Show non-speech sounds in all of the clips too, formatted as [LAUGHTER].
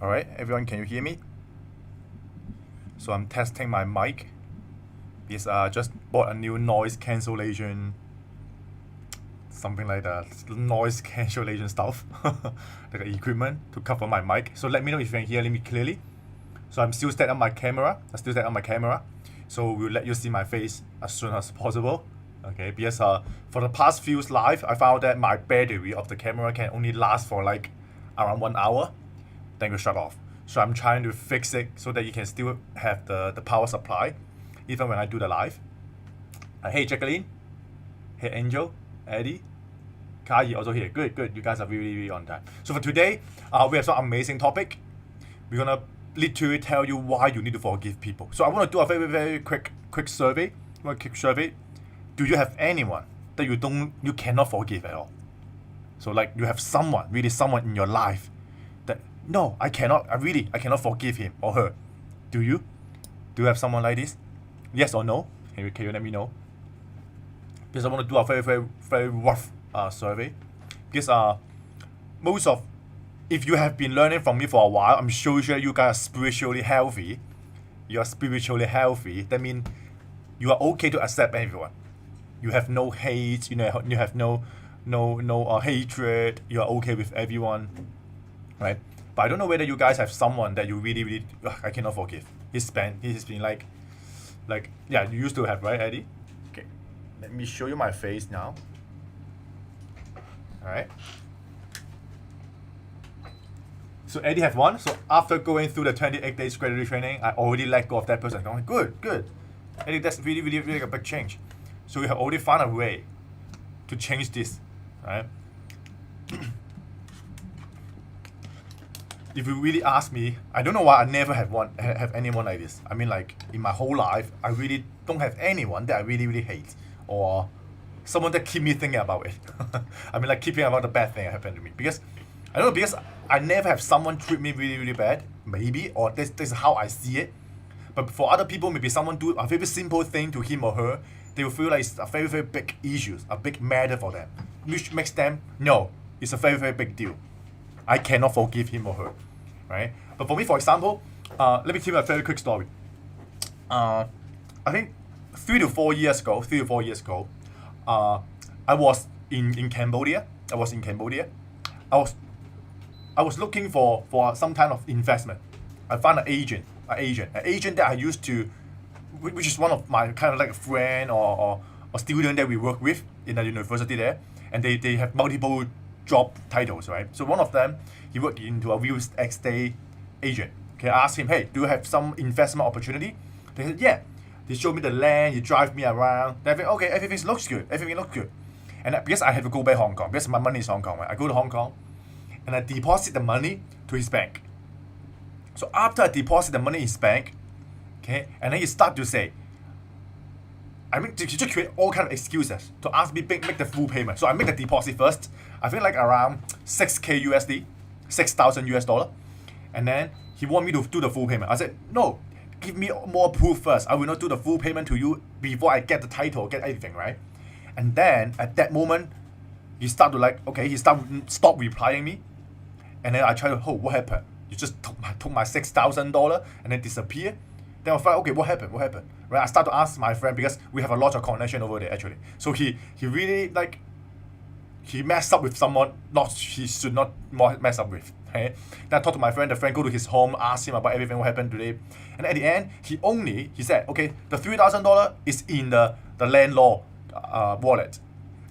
Alright, everyone, can you hear me? So I'm testing my mic. Because I just bought a new noise cancellation, something like that, noise cancellation stuff, like equipment to cover my mic. So let me know if you can hear me clearly. So I'm still setting up my camera. So we'll let you see my face as soon as possible. Okay, because for the past few live, I found that my battery of the camera can only last for like around 1 hour, then will shut off. So I'm trying to fix it so that you can still have the power supply, even when I do the live. Hey Jacqueline, hey Angel, Eddie, Kai also here. Good. You guys are really on time. So for today, we have some amazing topic. We're gonna literally tell you why you need to forgive people. So I want to do a very quick survey. Do you have anyone that you cannot forgive at all? So like you have someone in your life that I cannot forgive him or her. Do you have someone like this? Yes or no? Can you let me know? Because I want to do a very rough survey. Because if you have been learning from me for a while, I'm sure you guys are spiritually healthy. You are spiritually healthy. That means you are okay to accept everyone. You have no hate. You have no hatred. You are okay with everyone, right? But I don't know whether you guys have someone that you really I cannot forgive. He's been like you used to have, right, Eddie? Okay, let me show you my face now. All right. So Eddie have one. So after going through the 28 days gratitude training, I already let go of that person. I'm like, good. Eddie, that's really a big change. So we have already found a way to change this, right? If you really ask me, I don't know why I never have anyone like this. I mean, like in my whole life, I really don't have anyone that I really hate, or someone that keep me thinking about it. I mean, like keeping about the bad thing that happened to me, because I don't know, because I never have someone treat me really bad, maybe, or this is how I see it. But for other people, maybe someone do a very simple thing to him or her, they will feel like it's a very big issue, a big matter for them, which makes them it's a very big deal. I cannot forgive him or her, right? But for me, for example, let me tell you a very quick story. I think 3 to 4 years ago, I was in Cambodia. I was looking for some kind of investment. I found an agent that I used to, which is one of my kind of like a friend or student that we work with in the university there, and they have multiple job titles, right? So one of them, he worked into a real estate agent. Okay, I asked him, hey, do you have some investment opportunity? They said, yeah. They showed me the land, he drive me around. Then I think, okay, everything looks good. And because I have to go back Hong Kong, because my money is Hong Kong, right? I go to Hong Kong, and I deposit the money to his bank. So after I deposit the money in his bank, okay, and then he start to say, he just create all kind of excuses to ask me make the full payment. So I make the deposit first. I think like around 6K USD, $6,000, and then he want me to do the full payment. I said, no, give me more proof first. I will not do the full payment to you before I get the title, get everything, right? And then at that moment, he stop replying me, and then I try to, what happened? You just took my $6,000 and then disappear. Then I thought, okay, what happened? Right? I start to ask my friend, because we have a lot of connection over there actually. So he really he messed up with someone he should not mess up with. Okay? Then I talked to my friend. The friend go to his home, ask him about everything what happened today, and at the end he said, okay, the $3,000 is in the landlord wallet,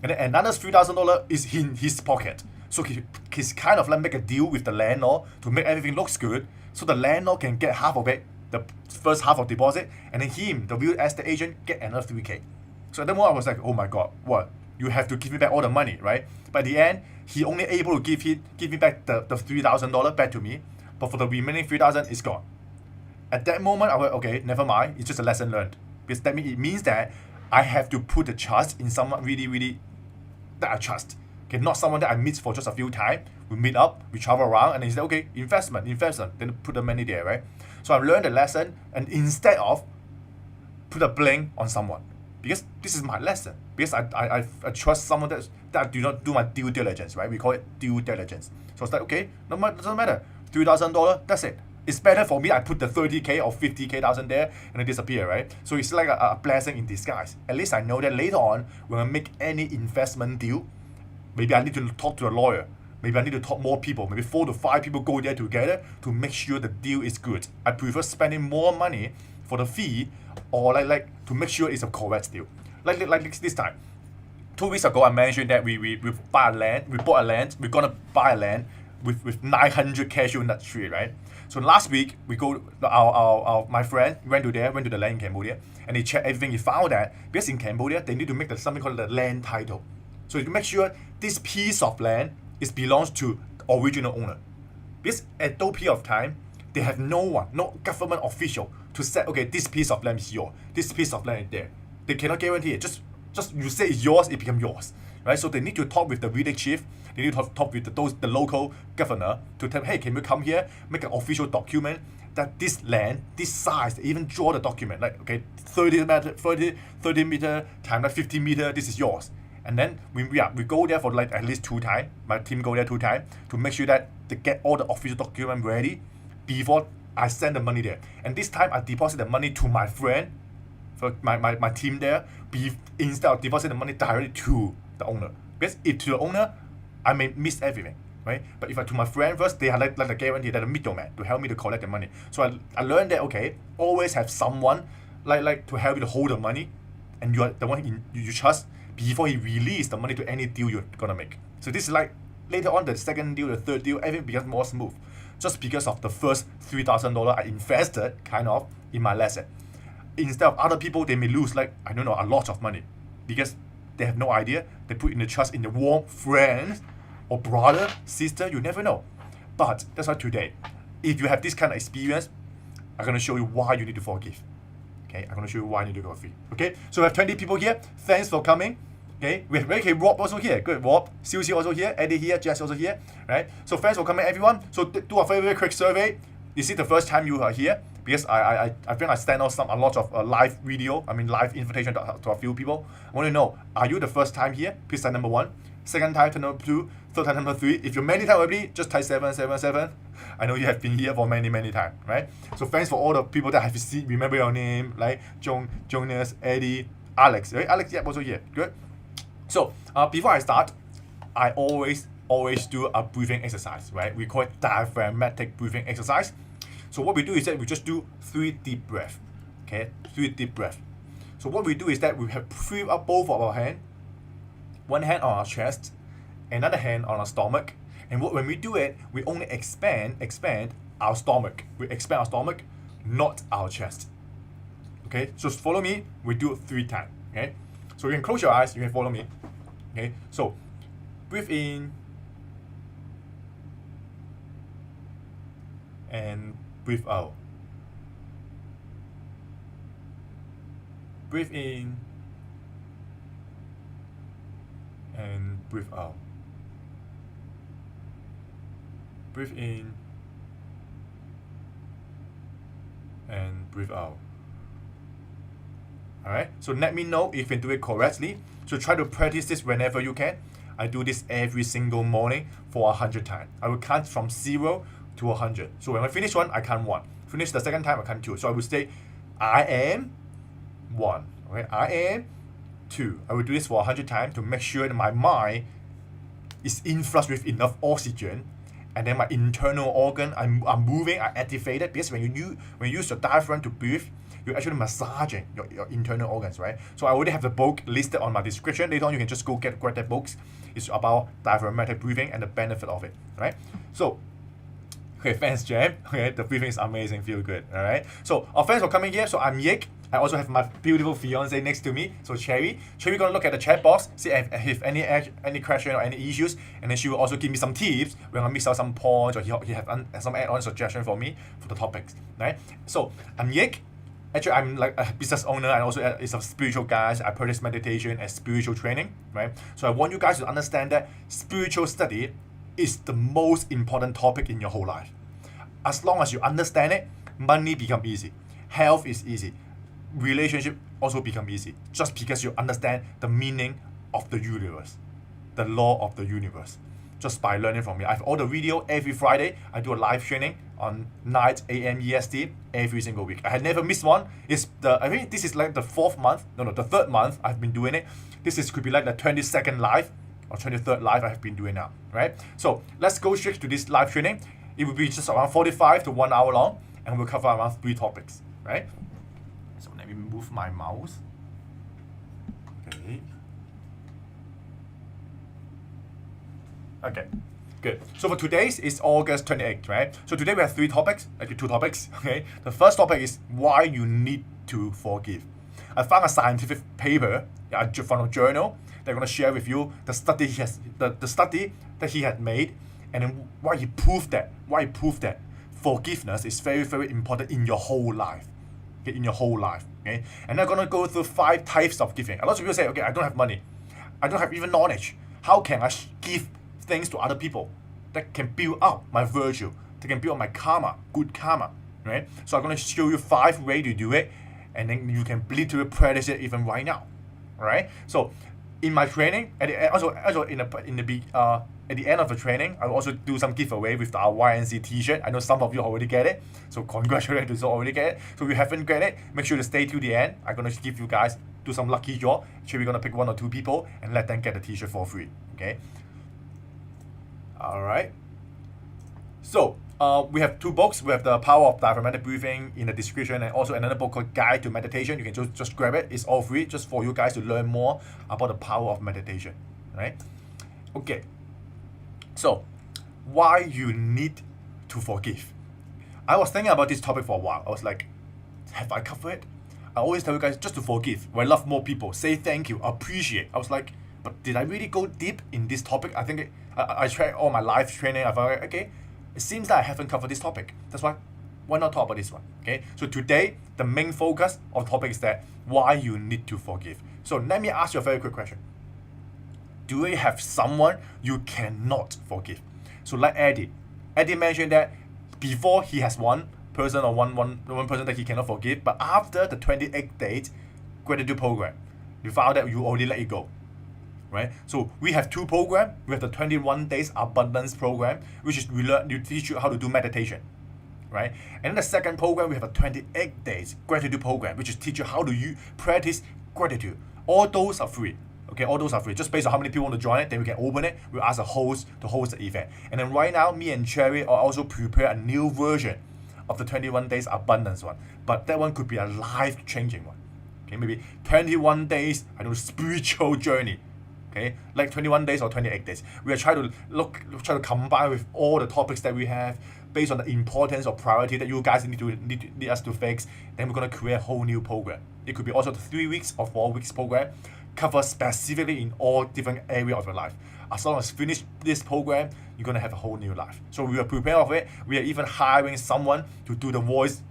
and then another $3,000 is in his pocket. So he's kind of like make a deal with the landlord to make everything looks good, so the landlord can get half of it, the first half of deposit, and then him, the real estate agent, get another 3K. So at that moment I was like, oh my god, what? You have to give me back all the money, right? But at the end, he only able to give me back the $3,000 back to me, but for the remaining $3,000 is gone. At that moment I went, okay, never mind, it's just a lesson learned. Because it means that I have to put the trust in someone really that I trust. Okay, not someone that I meet for just a few times. We meet up, we travel around, and he said, okay, investment, then put the money there, right? So I learned the lesson, and instead of put a blame on someone, because this is my lesson, because I trust someone that do not do my due diligence, right? We call it due diligence. So it's like, okay, no, doesn't matter. $3,000, that's it. It's better for me I put the 30K or 50K thousand there and it disappear, right? So it's like a blessing in disguise. At least I know that later on when I make any investment deal, maybe I need to talk to a lawyer. Maybe I need to talk more people. Maybe 4 to 5 people go there together to make sure the deal is good. I prefer spending more money for the fee or like to make sure it's a correct deal. Like this time. 2 weeks ago I mentioned that we bought a land. We're gonna buy a land with 900 cashew nut tree, right? So last week we go my friend went to the land in Cambodia and he checked everything. He found that because in Cambodia they need to make something called the land title. So to make sure this piece of land belongs to the original owner. Because at that period of time, they have no government official to say, okay, this piece of land is yours, this piece of land is there. They cannot guarantee it. Just you say it's yours, it becomes yours, right? So they need to talk with the village chief. They need to talk with the local governor to tell, hey, can we come here, make an official document that this land, this size, they even draw the document, like, okay, 30 meter times like 50 meter, this is yours. And then we go there for like at least 2 times. My team go there 2 times to make sure that they get all the official documents ready before I send the money there. And this time I deposit the money to my friend, for my team there, instead of depositing the money directly to the owner. Because if to the owner, I may miss everything, right? But if I to my friend first, they are like a guarantee, that a middleman to help me to collect the money. So I learned that, okay, always have someone like to help you to hold the money, and you are the one you trust, before he release the money to any deal you're gonna make. So this is like later on the second deal, the third deal, everything becomes more smooth. Just because of the first $3,000 I invested kind of in my lesson. Instead of other people, they may lose like, I don't know, a lot of money. Because they have no idea. They put in the trust in the warm friends or brother, sister, you never know. But that's why today, if you have this kind of experience, I'm gonna show you why you need to forgive. Okay, I'm gonna show you why you need to go free. Okay, so we have 20 people here. Thanks for coming. Okay, we have Rob also here. Good, Rob. Susie also here. Eddie here. Jess also here. Right. So thanks for coming, everyone. So do a very quick survey. Is it the first time you are here? Because I think I sent out a lot of live video. Live invitation to a few people. I want to know, are you the first time here? Please type number 1. Second time, type number 2. Third time, number 3. If you're many times already, just type 777. I know you have been here for many times, right? So thanks for all the people that have seen, remember your name, like Jonas, Eddie, Alex. Right? Alex, yeah, also here. Good. So before I start, I always do a breathing exercise, right? We call it diaphragmatic breathing exercise. So what we do is that we just do 3 deep breaths. Okay, 3 deep breaths. So what we do is that we have breathe up both of our hands, one hand on our chest, another hand on our stomach. And when we do it, we only expand our stomach. We expand our stomach, not our chest. Okay, so follow me. We do it 3 times. Okay, so you can close your eyes. You can follow me. Okay, so breathe in and breathe out. Breathe in and breathe out. Breathe in and breathe out. Alright, so let me know if you can do it correctly. So try to practice this whenever you can. I do this every single morning for 100 times. I will count from 0 to 100. So when I finish one, I count 1. Finish the second time, I count 2. So I will say, I am 1. Okay, I am 2. I will do this for 100 times to make sure that my mind is infused with enough oxygen, and then my internal organ are moving, are activated. Because when you use your diaphragm to breathe, you're actually massaging your internal organs, right? So I already have the book listed on my description. Later on, you can just go grab that book. It's about diaphragmatic breathing and the benefit of it, right? So, okay, thanks, Jam. Okay, the briefing is amazing, feel good. All right. So our friends are coming here. So I'm Yik. I also have my beautiful fiance next to me. So Cherry gonna look at the chat box, see if any question or any issues, and then she will also give me some tips when I miss out some points, or he have some add-on suggestion for me for the topics. Right. So I'm Yik. Actually, I'm like a business owner, and also is a spiritual guy. I practice meditation and spiritual training. Right. So I want you guys to understand that spiritual study is the most important topic in your whole life. As long as you understand it, money become easy, health is easy, relationship also become easy, just because you understand the meaning of the universe, the law of the universe. just by learning from me. I have all the video every Friday. I do a live training on 9 a.m. EST every single week. I had never missed one. I think this is like the the third month I've been doing it. Could be like the 22nd live or 23rd live I have been doing now, right? So let's go straight to this live training. It will be just around 45 to 1 hour long, and we'll cover around 3 topics, right? So let me move my mouse. Okay, good. So for today's is August 28th, right? So today we have 3 topics, actually 2 topics, okay? The first topic is why you need to forgive. I found a scientific paper from a journal that I'm going to share with you the study that he had made, and then why he proved that forgiveness is very, very important in your whole life. Okay, in your whole life. Okay? And I'm gonna go through 5 types of giving. A lot of people say, okay, I don't have money. I don't have even knowledge. How can I give things to other people that can build up my virtue, that can build up my karma, good karma, right? So I'm gonna show you 5 ways to do it, and then you can literally practice it even right now. Alright? So in my training, at the end of the training, I will also do some giveaway with our YNC T-Shirt. I know some of you already get it, so congratulations, you already get it. So if you haven't get it, make sure to stay till the end. I'm gonna give you guys do some lucky draw. Actually, we're gonna pick 1 or 2 people and let them get the T-shirt for free. Okay. All right. So we have 2 books. We have the Power of Diaphragmatic Breathing in the description, and also another book called Guide to Meditation. You can just grab it. It's all free, just for you guys to learn more about the power of meditation. Right? Okay. So, why you need to forgive? I was thinking about this topic for a while. I was like, have I covered it? I always tell you guys just to forgive. When I love more people, say thank you, appreciate. I was like, but did I really go deep in this topic? I think I tried all my live training. I thought, okay, it seems that I haven't covered this topic. That's why not talk about this one? Okay. So today, the main focus of the topic is that why you need to forgive. So let me ask you a very quick question. Do you have someone you cannot forgive? So like Eddie mentioned that before he has one person or one person that he cannot forgive, but after the 28 days gratitude program, you found that you already let it go, right? So we have 2 programs. We have the 21 days abundance program, which is we teach you how to do meditation, right? And then the second program, we have a 28 days gratitude program, which is teach you how to practice gratitude. All those are free. Okay, all those are free. Just based on how many people want to join it, then we can open it. We'll ask a host to host the event. And then right now, me and Cherry are also prepare a new version of the 21 days abundance one. But that one could be a life-changing one. Okay, maybe 21 days, spiritual journey. Okay, like 21 days or 28 days. We are trying to combine with all the topics that we have based on the importance or priority that you guys need us to fix. Then we're gonna create a whole new program. It could be also the 3 weeks or 4 weeks program, cover specifically in all different areas of your life. As long as you finish this program, you're gonna have a whole new life. So we are preparing for it. We are even hiring someone to do the voice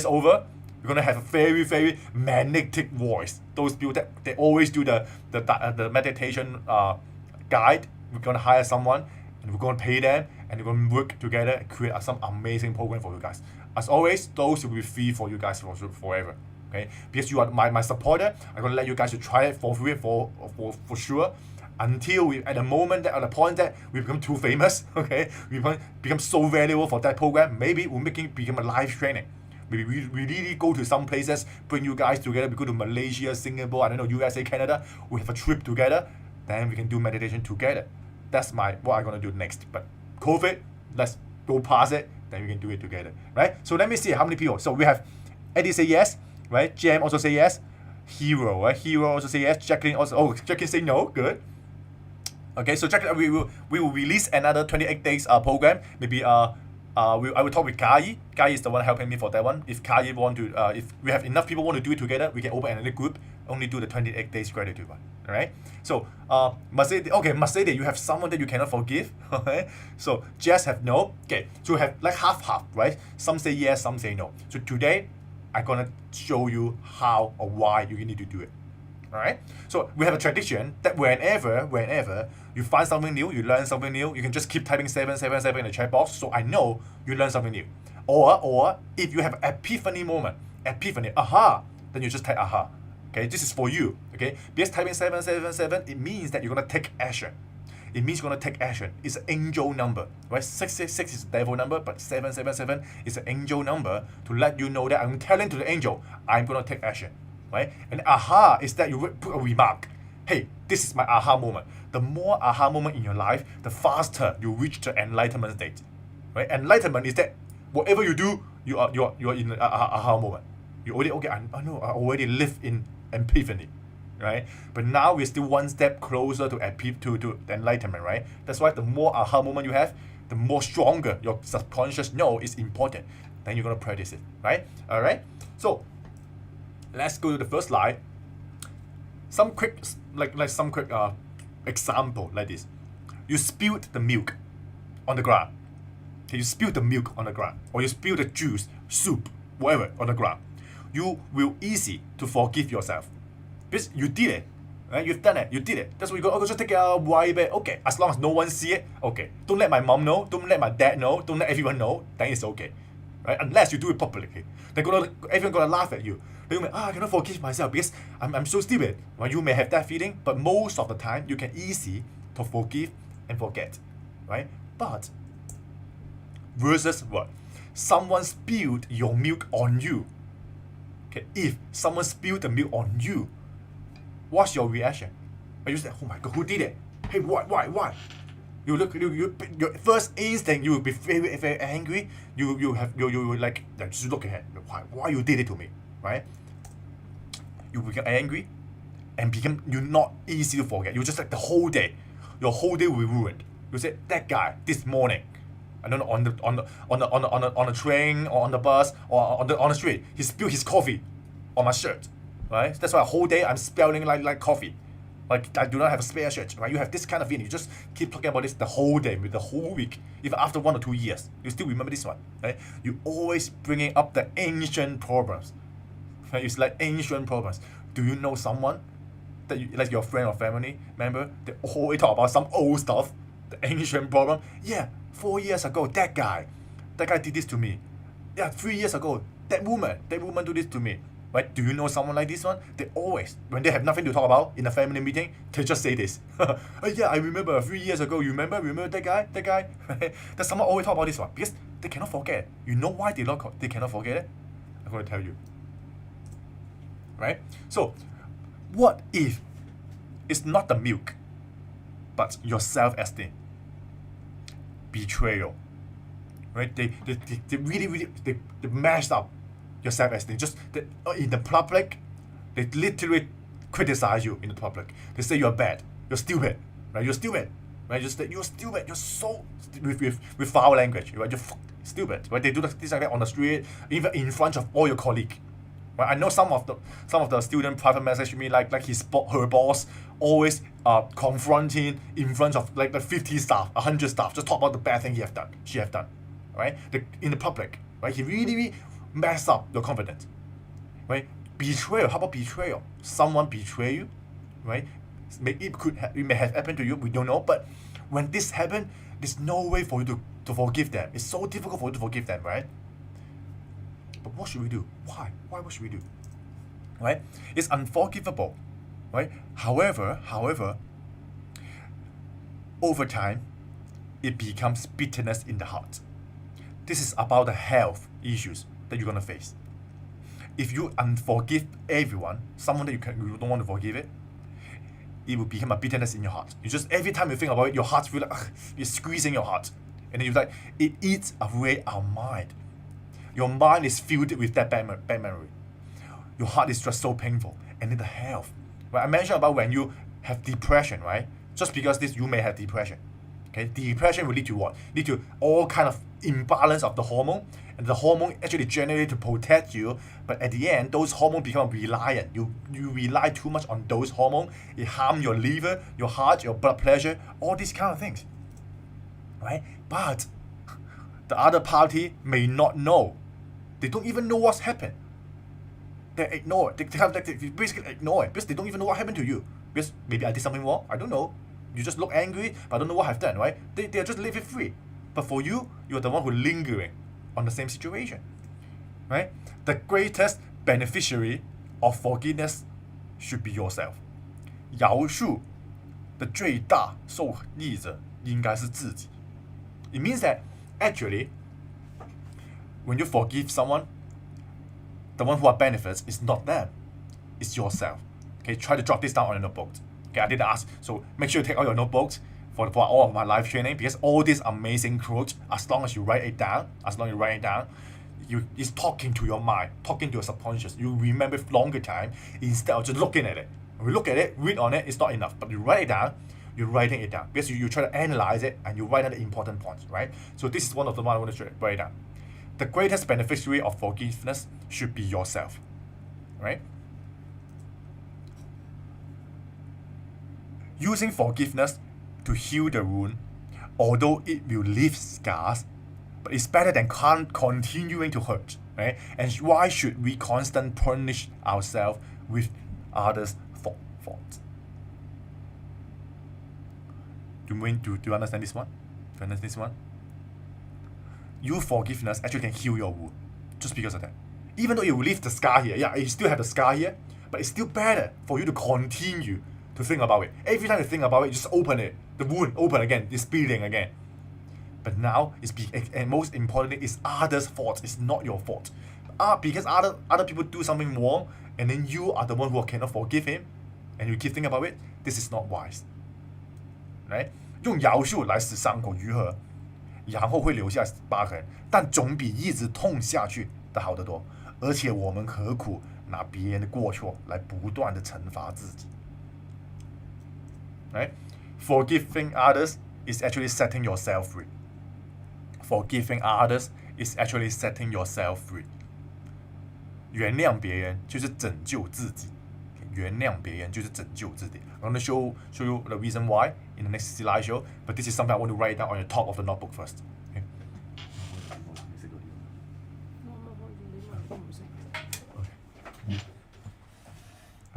over. We're gonna have a very, very magnetic voice. Those people that they always do the meditation guide. We're gonna hire someone and we're gonna pay them, and we're gonna work together and create some amazing program for you guys. As always, those will be free for you guys for forever. Okay, because you are my supporter, I'm gonna let you guys to try it for free for sure, until we at the point that we become too famous. Okay, we become so valuable for that program. Maybe we'll become a live training. Maybe we really go to some places, bring you guys together. We go to Malaysia, Singapore, USA, Canada. We have a trip together. Then we can do meditation together. That's what I'm gonna do next. But COVID, let's go past it. Then we can do it together, right? So let me see how many people. So we have Eddie say yes. Right, Jam also say yes. Hero, right? Hero also say yes. Jacqueline also. Oh, Jacqueline say no. Good. Okay, so Jacqueline, we will release another 28 days program. Maybe I will talk with Kai. Kai is the one helping me for that one. If Kai want to, if we have enough people want to do it together, we can open another group. Only do the 28 days gratitude one. All right. So Mercedes, you have someone that you cannot forgive. Okay. So Jess have no. Okay. So we have like half, right? Some say yes, some say no. So today, I'm gonna show you how or why you need to do it. Alright? So we have a tradition that whenever you find something new, you learn something new, you can just keep typing 777 in the chat box so I know you learn something new. Or if you have an epiphany moment, aha, then you just type aha. Okay, this is for you. Okay? Because typing 777, it means that you're gonna take action. It means you're gonna take action. It's an angel number, right? 666 is the devil number, but 777 is an angel number to let you know that I'm telling to the angel, I'm gonna take action, right? And aha is that you put a remark. Hey, this is my aha moment. The more aha moment in your life, the faster you reach the enlightenment state, right? Enlightenment is that whatever you do, you're in an aha moment. You already okay. I know. I already live in epiphany, right? But now we're still one step closer to enlightenment, right? That's why the more aha moment you have, the more stronger your subconscious know is important. Then you're gonna practice it, right? All right. So let's go to the first slide. Some quick example like this. You spilled the milk on the ground. Okay, you spilled the milk on the ground, or you spilled the juice, soup, whatever on the ground. You will easy to forgive yourself because you did it, right? You've done it, you did it. That's what you go. Oh, just take it out, wipe it. Okay, as long as no one see it, okay. Don't let my mom know. Don't let my dad know. Don't let everyone know. Then it's okay, right? Unless you do it publicly, then everyone gonna laugh at you. Then you're like, I cannot forgive myself because I'm so stupid. Well, you may have that feeling, but most of the time you can easy to forgive and forget, right? But versus what? Someone spilled your milk on you. Okay, if someone spilled the milk on you, what's your reaction? Are you say, oh my god, who did it? Hey, why? Your first instinct, you will be very, very angry. You will like just look ahead. Why you did it to me, right? You become angry, and you're not easy to forget. You just like your whole day will be ruined. You say that guy this morning, I don't know, on the train or on the bus or on the street, he spilled his coffee on my shirt, right? That's why the whole day I'm spelling like coffee, like I do not have a spare shirt, right? You have this kind of feeling. You just keep talking about this the whole day, the whole week, even after 1 or 2 years, you still remember this one, right? You always bringing up the ancient problems, right? It's like ancient problems. Do you know someone that you, like your friend or family member, they always talk about some old stuff, the ancient problem? Yeah. 4 years ago, that guy did this to me. Yeah, 3 years ago, that woman do this to me. Right? Do you know someone like this one? They always, when they have nothing to talk about in a family meeting, they just say this. Yeah, I remember 3 years ago. You remember that guy? That someone always talk about this one because they cannot forget. You know why they cannot forget it? I'm going to tell you. Right? So, what if it's not the milk, but your self-esteem? Betrayal, right? They really mashed up your self-esteem. Just in the public, they literally criticize you in the public. They say you're bad, you're stupid, right? You're stupid, right? You're stupid. You're so with foul language, right? You're stupid, right? They do things like that on the street, even in front of all your colleagues. Right? I know some of the student private message me like her boss always confronting in front of like 50 staff, 100 staff, just talk about the bad thing she have done, right? In the public, right? He really messed up your confidence, right? Betrayal. How about betrayal? Someone betray you, right? It may have happened to you. We don't know, but when this happened, there's no way for you to forgive them. It's so difficult for you to forgive them, right? But what should we do? Why? What should we do? Right? It's unforgivable, right? However, over time, it becomes bitterness in the heart. This is about the health issues that you're gonna face. If you unforgive everyone, someone that you don't want to forgive it will become a bitterness in your heart. You just every time you think about it, your heart feel like you're squeezing your heart, and then you're like it eats away our mind. Your mind is filled with that bad memory. Your heart is just so painful. And then the health. Right? I mentioned about when you have depression, right? Just because you may have depression. Okay, depression will lead to what? Lead to all kind of imbalance of the hormone. And the hormone actually generated to protect you. But at the end, those hormones become reliant. You rely too much on those hormones. It harms your liver, your heart, your blood pressure, all these kind of things. Right? But the other party may not know. They don't even know what's happened. They ignore it. They basically ignore it because they don't even know what happened to you. Because maybe I did something wrong. I don't know. You just look angry, but I don't know what I've done, right? They are just leave it free. But for you, you're the one who lingering on the same situation, right? The greatest beneficiary of forgiveness should be yourself. Yao Shu, 的最大受益者应该是自己。It means that actually, when you forgive someone, the one who benefits is not them, it's yourself. Okay, try to jot this down on your notebook. Okay, I did ask, so make sure you take all your notebooks for all of my live training, because all these amazing quotes, as long as you write it down, it's talking to your mind, talking to your subconscious. You remember for longer time instead of just looking at it. When you look at it, read on it, it's not enough. But you write it down, you're writing it down. Because you try to analyze it and you write down the important points, right? So this is one of the ones I want to write down. The greatest beneficiary of forgiveness should be yourself, right? Using forgiveness to heal the wound, although it will leave scars, but it's better than continuing to hurt, right? And why should we constantly punish ourselves with others' faults? Do you understand this one? Do you understand this one? Your forgiveness actually can heal your wound just because of that. Even though you will leave the scar here, yeah, you still have the scar here, but it's still better for you to continue to think about it. Every time you think about it, you just open it. The wound open again, it's bleeding again. But now, and most importantly, it's others' fault. It's not your fault. Because other people do something wrong, and then you are the one who cannot forgive him, and you keep thinking about it, this is not wise. Right? 用饶恕来使伤口愈合，然后会留下疤痕，但总比一直痛下去的好得多。而且我们何苦拿别人的过错来不断的惩罚自己？ Right? Forgiving others is actually setting yourself free. Forgiving others is actually setting yourself free. 原谅别人就是拯救自己。原谅别人就是拯救自己。I'm going to show you the reason why in the next slideshow, but this is something I want to write down on the top of the notebook first. Okay.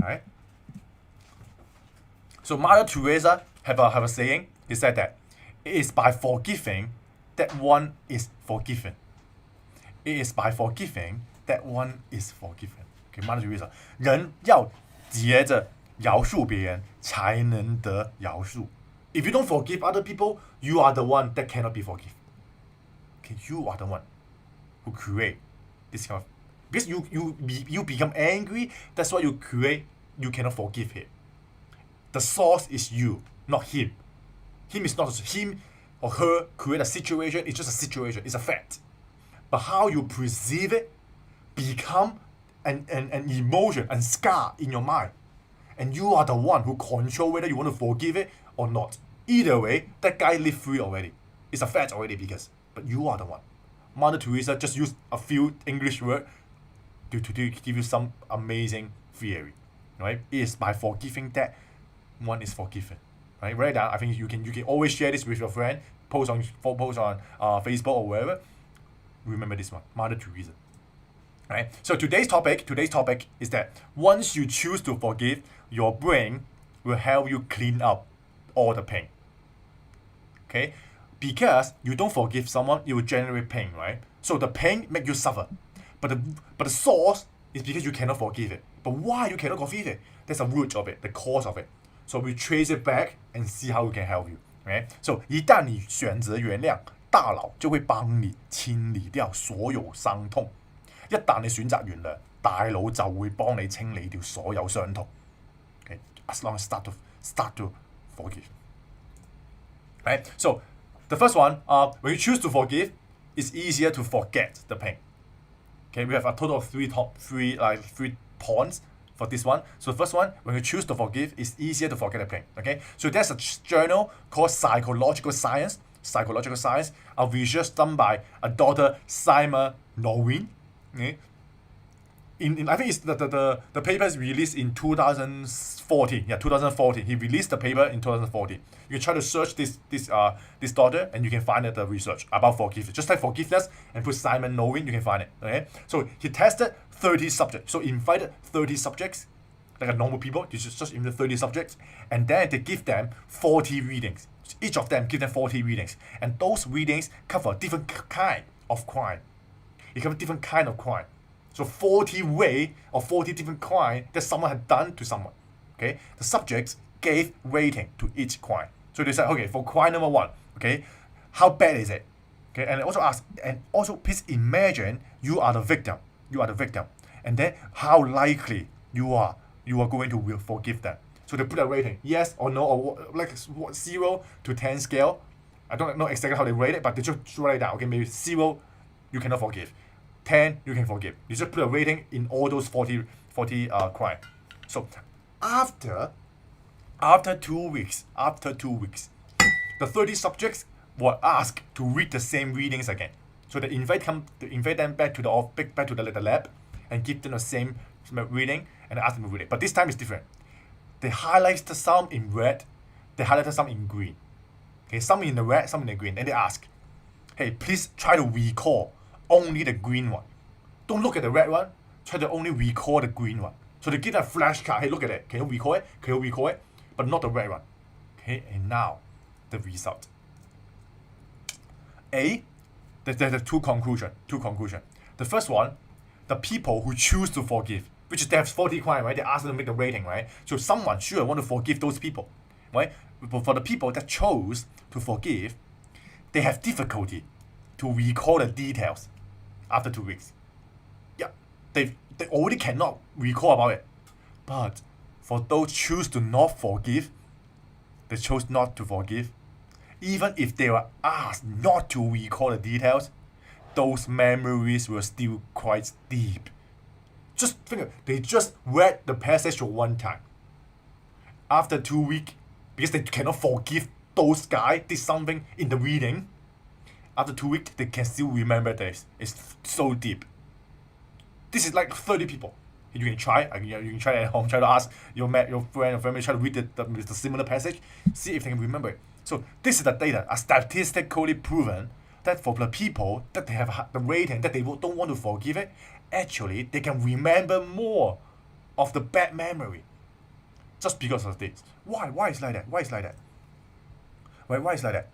Alright. So Mother Teresa have a saying. He said that it is by forgiving that one is forgiven. It is by forgiving that one is forgiven. Okay, Mother Teresa. 人要接着饶恕别人，才能得饶恕。If you don't forgive other people, you are the one that cannot be forgiven. Okay, you are the one who create this kind of, because you become angry. That's why you you cannot forgive him. The source is you, not him. Him is not him or her create a situation. It's just a situation. It's a fact. But how you perceive it become an emotion and scar in your mind. And you are the one who control whether you want to forgive it or not. Either way, that guy lived free already. It's a fact already but you are the one. Mother Teresa just used a few English words to give you some amazing theory. Right? It is by forgiving that one is forgiven. Right? Write down. I think you can always share this with your friend. Post on Facebook or wherever. Remember this one, Mother Teresa. Right? So today's topic is that once you choose to forgive, your brain will help you clean up all the pain. Okay? Because you don't forgive someone, it will generate pain, right? So the pain make you suffer. But the source is because you cannot forgive it. But why you cannot forgive it? There's a root of it, the cause of it. So we trace it back and see how we can help you. Right? So 一旦你选擇原諒，大腦就會幫你清理掉所有傷痛。一旦你選擇原諒，大腦就會幫你清理掉所有傷痛。Okay? As long as start to forgive. Right? So the first one, when you choose to forgive, it's easier to forget the pain. Okay, we have a total of three points for this one. So the first one, when you choose to forgive, it's easier to forget the pain. Okay, so there's a journal called Psychological Science, a research done by a Dr. Simon Norwin. Okay? I think it's the paper is released in 2014. Yeah, 2014. He released the paper in 2014. You can try to search this doctor and you can find the research about forgiveness. Just type forgiveness and put Simon Norwin, you can find it. Okay? So he tested 30 subjects. So he invited 30 subjects, like a normal people. This is just in the 30 subjects, and then they give them 40 readings. Each of them give them 40 readings, and those readings cover different kind of crime. It covers different kind of crime. So 40 way or 40 different crime that someone had done to someone. Okay, the subjects gave rating to each crime. So they said, okay, for crime number 1, okay, how bad is it? Okay, and also ask, and also please imagine you are the victim. You are the victim. And then how likely you are going to forgive them. So they put a rating, yes or no, or like 0 to 10 scale. I don't know exactly how they rate it, but they just write it down. Okay, maybe 0, you cannot forgive. 10, you can forgive. You just put a rating in all those 40 crime. So after 2 weeks, the 30 subjects were asked to read the same readings again. So they invite them back to the lab and give them the same reading and ask them to read it. But this time it's different. They highlighted some in red, they highlighted some in green. Okay, some in the red, some in the green. And they ask, hey, please try to recall only the green one. Don't look at the red one, try to only recall the green one. So they give them a flashcard, hey, look at it. Can you recall it? Can you recall it? But not the red one. Okay, and now the result. There's two conclusions. The first one, the people who choose to forgive, which is they have 40 crimes, right? They ask them to make the rating, right? So someone should want to forgive those people, right? But for the people that chose to forgive, they have difficulty to recall the details after 2 weeks. Yeah, they already cannot recall about it. But for those choose to not forgive, they chose not to forgive, even if they were asked not to recall the details, those memories were still quite deep. Just think, they just read the passage one time. After 2 weeks, because they cannot forgive those guys did something in the reading, after 2 weeks, they can still remember this. It's so deep. This is like 30 people. You can try. You can try at home. Try to ask your friend or family. Try to read the similar passage. See if they can remember it. So this is the data, are statistically proven that for the people that they have the rating that they don't want to forgive it, actually they can remember more of the bad memory, just because of this. Why? Why is like that? Why is like that? Why is like that?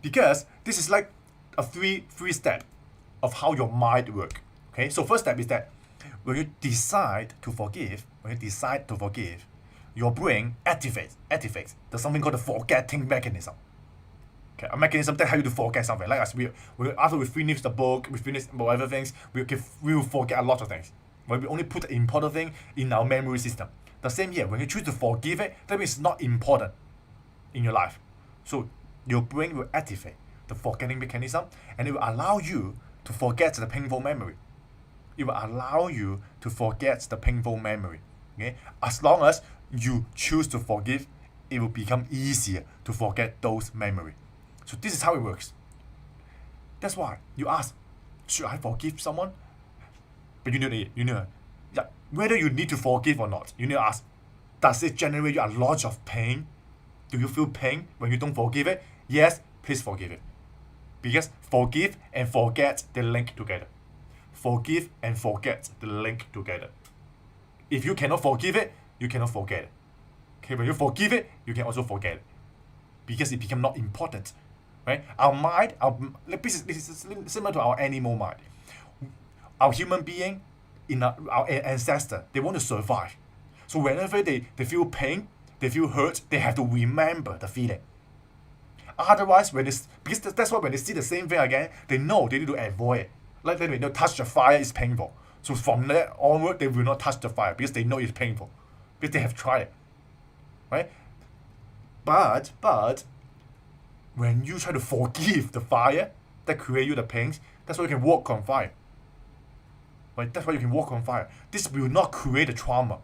Because this is like a three step of how your mind works. Okay. So first step is that when you decide to forgive, your brain activates. There's something called the forgetting mechanism. Okay, a mechanism that helps you to forget something. Like us, after we finish the book, we finish whatever things, we will forget a lot of things. When we only put the important thing in our memory system. The same here, when you choose to forgive it, that means it's not important in your life. So your brain will activate the forgetting mechanism, and it will allow you to forget the painful memory. Okay? As long as you choose to forgive, it will become easier to forget those memories. So this is how it works. That's why you ask, should I forgive someone? But you know, whether you need to forgive or not, you need to ask, does it generate you a lot of pain? Do you feel pain when you don't forgive it? Yes, please forgive it. Because forgive and forget, they link together. Forgive and forget, they link together. If you cannot forgive it, you cannot forget it. Okay, when you forgive it, you can also forget it. Because it becomes not important. Right? Our mind, this is similar to our animal mind. Our human being, our ancestor, they want to survive. So whenever they feel pain, they feel hurt, they have to remember the feeling. Otherwise, because that's why when they see the same thing again, they know they need to avoid it. Like when they touch the fire, it's painful. So from there onward, they will not touch the fire because they know it's painful. Because they have tried it. Right? But when you try to forgive the fire that create you the pains, that's why you can walk on fire. Right? That's why you can walk on fire. This will not create a trauma.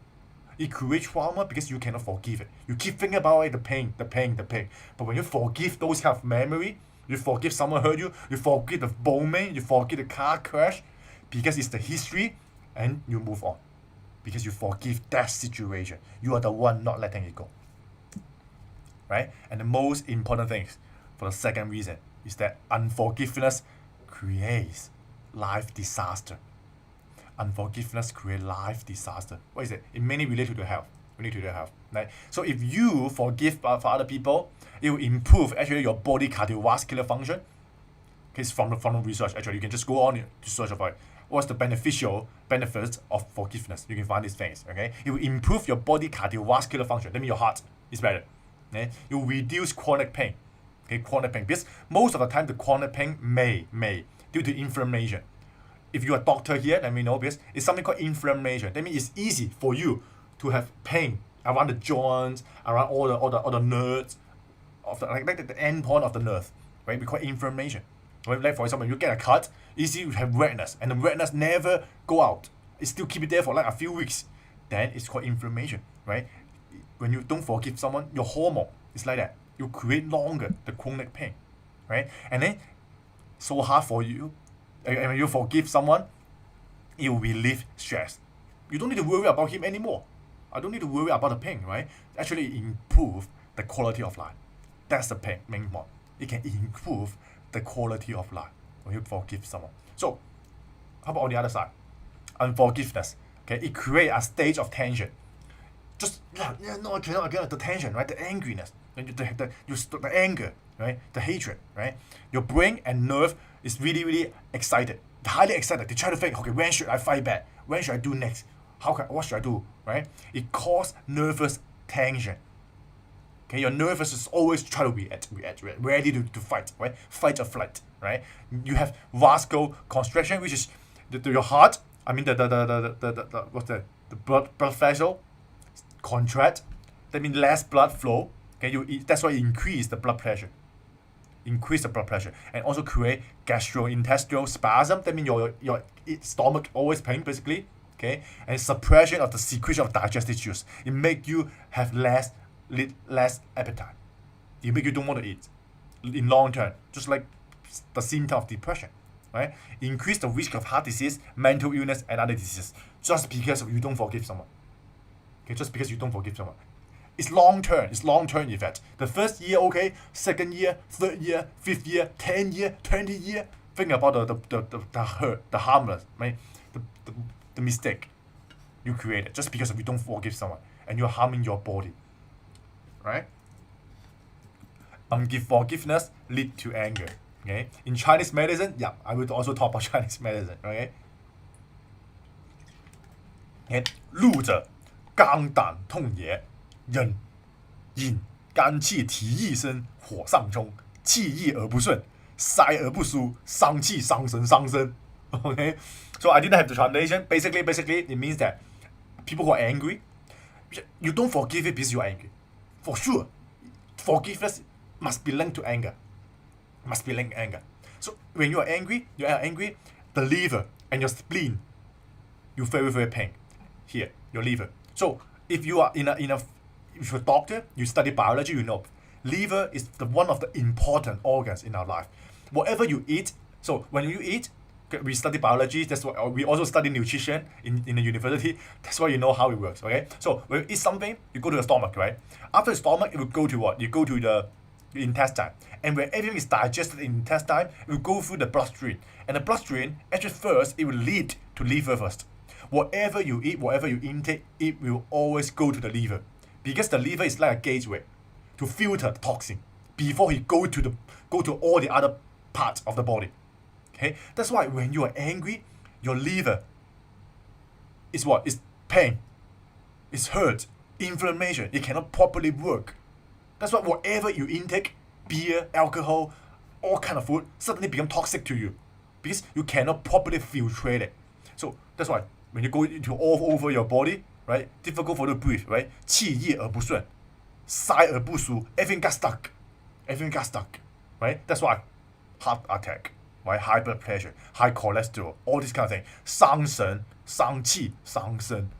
It creates trauma because you cannot forgive it. You keep thinking about it, the pain. But when you forgive those kind of memory, you forgive someone hurt you, you forgive the bombing, you forgive the car crash, because it's the history, and you move on. Because you forgive that situation. You are the one not letting it go. Right? And the most important thing for the second reason is that unforgiveness creates life disaster. Unforgiveness creates life disaster. What is it? It mainly related to health. Right? So if you forgive for other people, it will improve actually your body cardiovascular function. Okay, it's from the research. Actually, you can just go on to search about it. What's the benefits of forgiveness? You can find these things. Okay, it will improve your body cardiovascular function. That means your heart. It's better. Okay? You reduce chronic pain. Okay, chronic pain. Because most of the time the chronic pain may due to inflammation. If you're a doctor here, let me know, because it's something called inflammation. That means it's easy for you to have pain around the joints, around all the nerves of like the end point of the nerve, right? We call it inflammation. Right? Like for example, you get a cut, easy you have redness, and the redness never go out. It still keep it there for like a few weeks. Then it's called inflammation, right? When you don't forgive someone, your hormone is like that. You create longer the chronic pain, right? And then so hard for you. And when you forgive someone, it will relieve stress. You don't need to worry about him anymore. I don't need to worry about the pain, right? Actually improve the quality of life. That's the main point. It can improve the quality of life when you forgive someone. So, how about on the other side? Unforgiveness. Okay, it creates a state of tension. Just no, I cannot. The tension, right? The angriness, the anger, right? The hatred, right? Your brain and nerve is really excited, highly excited. They try to think, okay, when should I fight back? When should I do next? What should I do? Right? It causes nervous tension. Okay, your nervous is always try to react, ready to fight, right? Fight or flight, right? You have vasoconstriction, which is your heart. I mean the what's that? The blood vessel contract. That means less blood flow. Okay, that's why you increase the blood pressure. Increase the blood pressure and also create gastrointestinal spasm. That means your stomach always pain basically. Okay, and suppression of the secretion of digestive juice. It make you have less appetite. It make you don't want to eat in long term. Just like the symptom of depression, right? Increase the risk of heart disease, mental illness, and other diseases. Just because you don't forgive someone. Okay, just because you don't forgive someone. It's long term. It's long term effect. The first year okay, second year, third year, fifth year, 10 year, 20 year. Think about the hurt, the harmless, right? The mistake you created just because you don't forgive someone and you're harming your body, right? Forgiveness lead to anger. Okay, in Chinese medicine, yeah, I will also talk about Chinese medicine. Okay, 怒者刚胆痛也，忍引肝气提一身，火上冲，气逆而不顺，塞而不舒，伤气伤身。Okay, so I didn't have the translation. Basically, it means that people who are angry, you don't forgive it because you are angry. For sure, forgiveness must be linked to anger. So when you are angry, the liver and your spleen, you very pain here, your liver. So if you are if you're a doctor, you study biology, you know, liver is one of the important organs in our life. Whatever you eat, so when you eat, we study biology, that's why we also study nutrition in the university. That's why you know how it works, okay? So when you eat something, you go to the stomach, right? After the stomach, it will go to what? You go to the intestine. And when everything is digested in intestine, it will go through the bloodstream. And the bloodstream, actually first, it will lead to liver first. Whatever you eat, whatever you intake, it will always go to the liver. Because the liver is like a gateway to filter the toxin before it go to all the other parts of the body. Okay? That's why when you are angry, your liver is what? It's pain. It's hurt. Inflammation. It cannot properly work. That's why whatever you intake, beer, alcohol, all kind of food, suddenly become toxic to you. Because you cannot properly filtrate it. So that's why when you go into all over your body, right? Difficult for you to breathe, right? 气逆而不顺, 塞而不舒, everything got stuck. Right? That's why heart attack. Right? High blood pressure, high cholesterol, all this kind of thing. 伤神, 伤气, 伤身.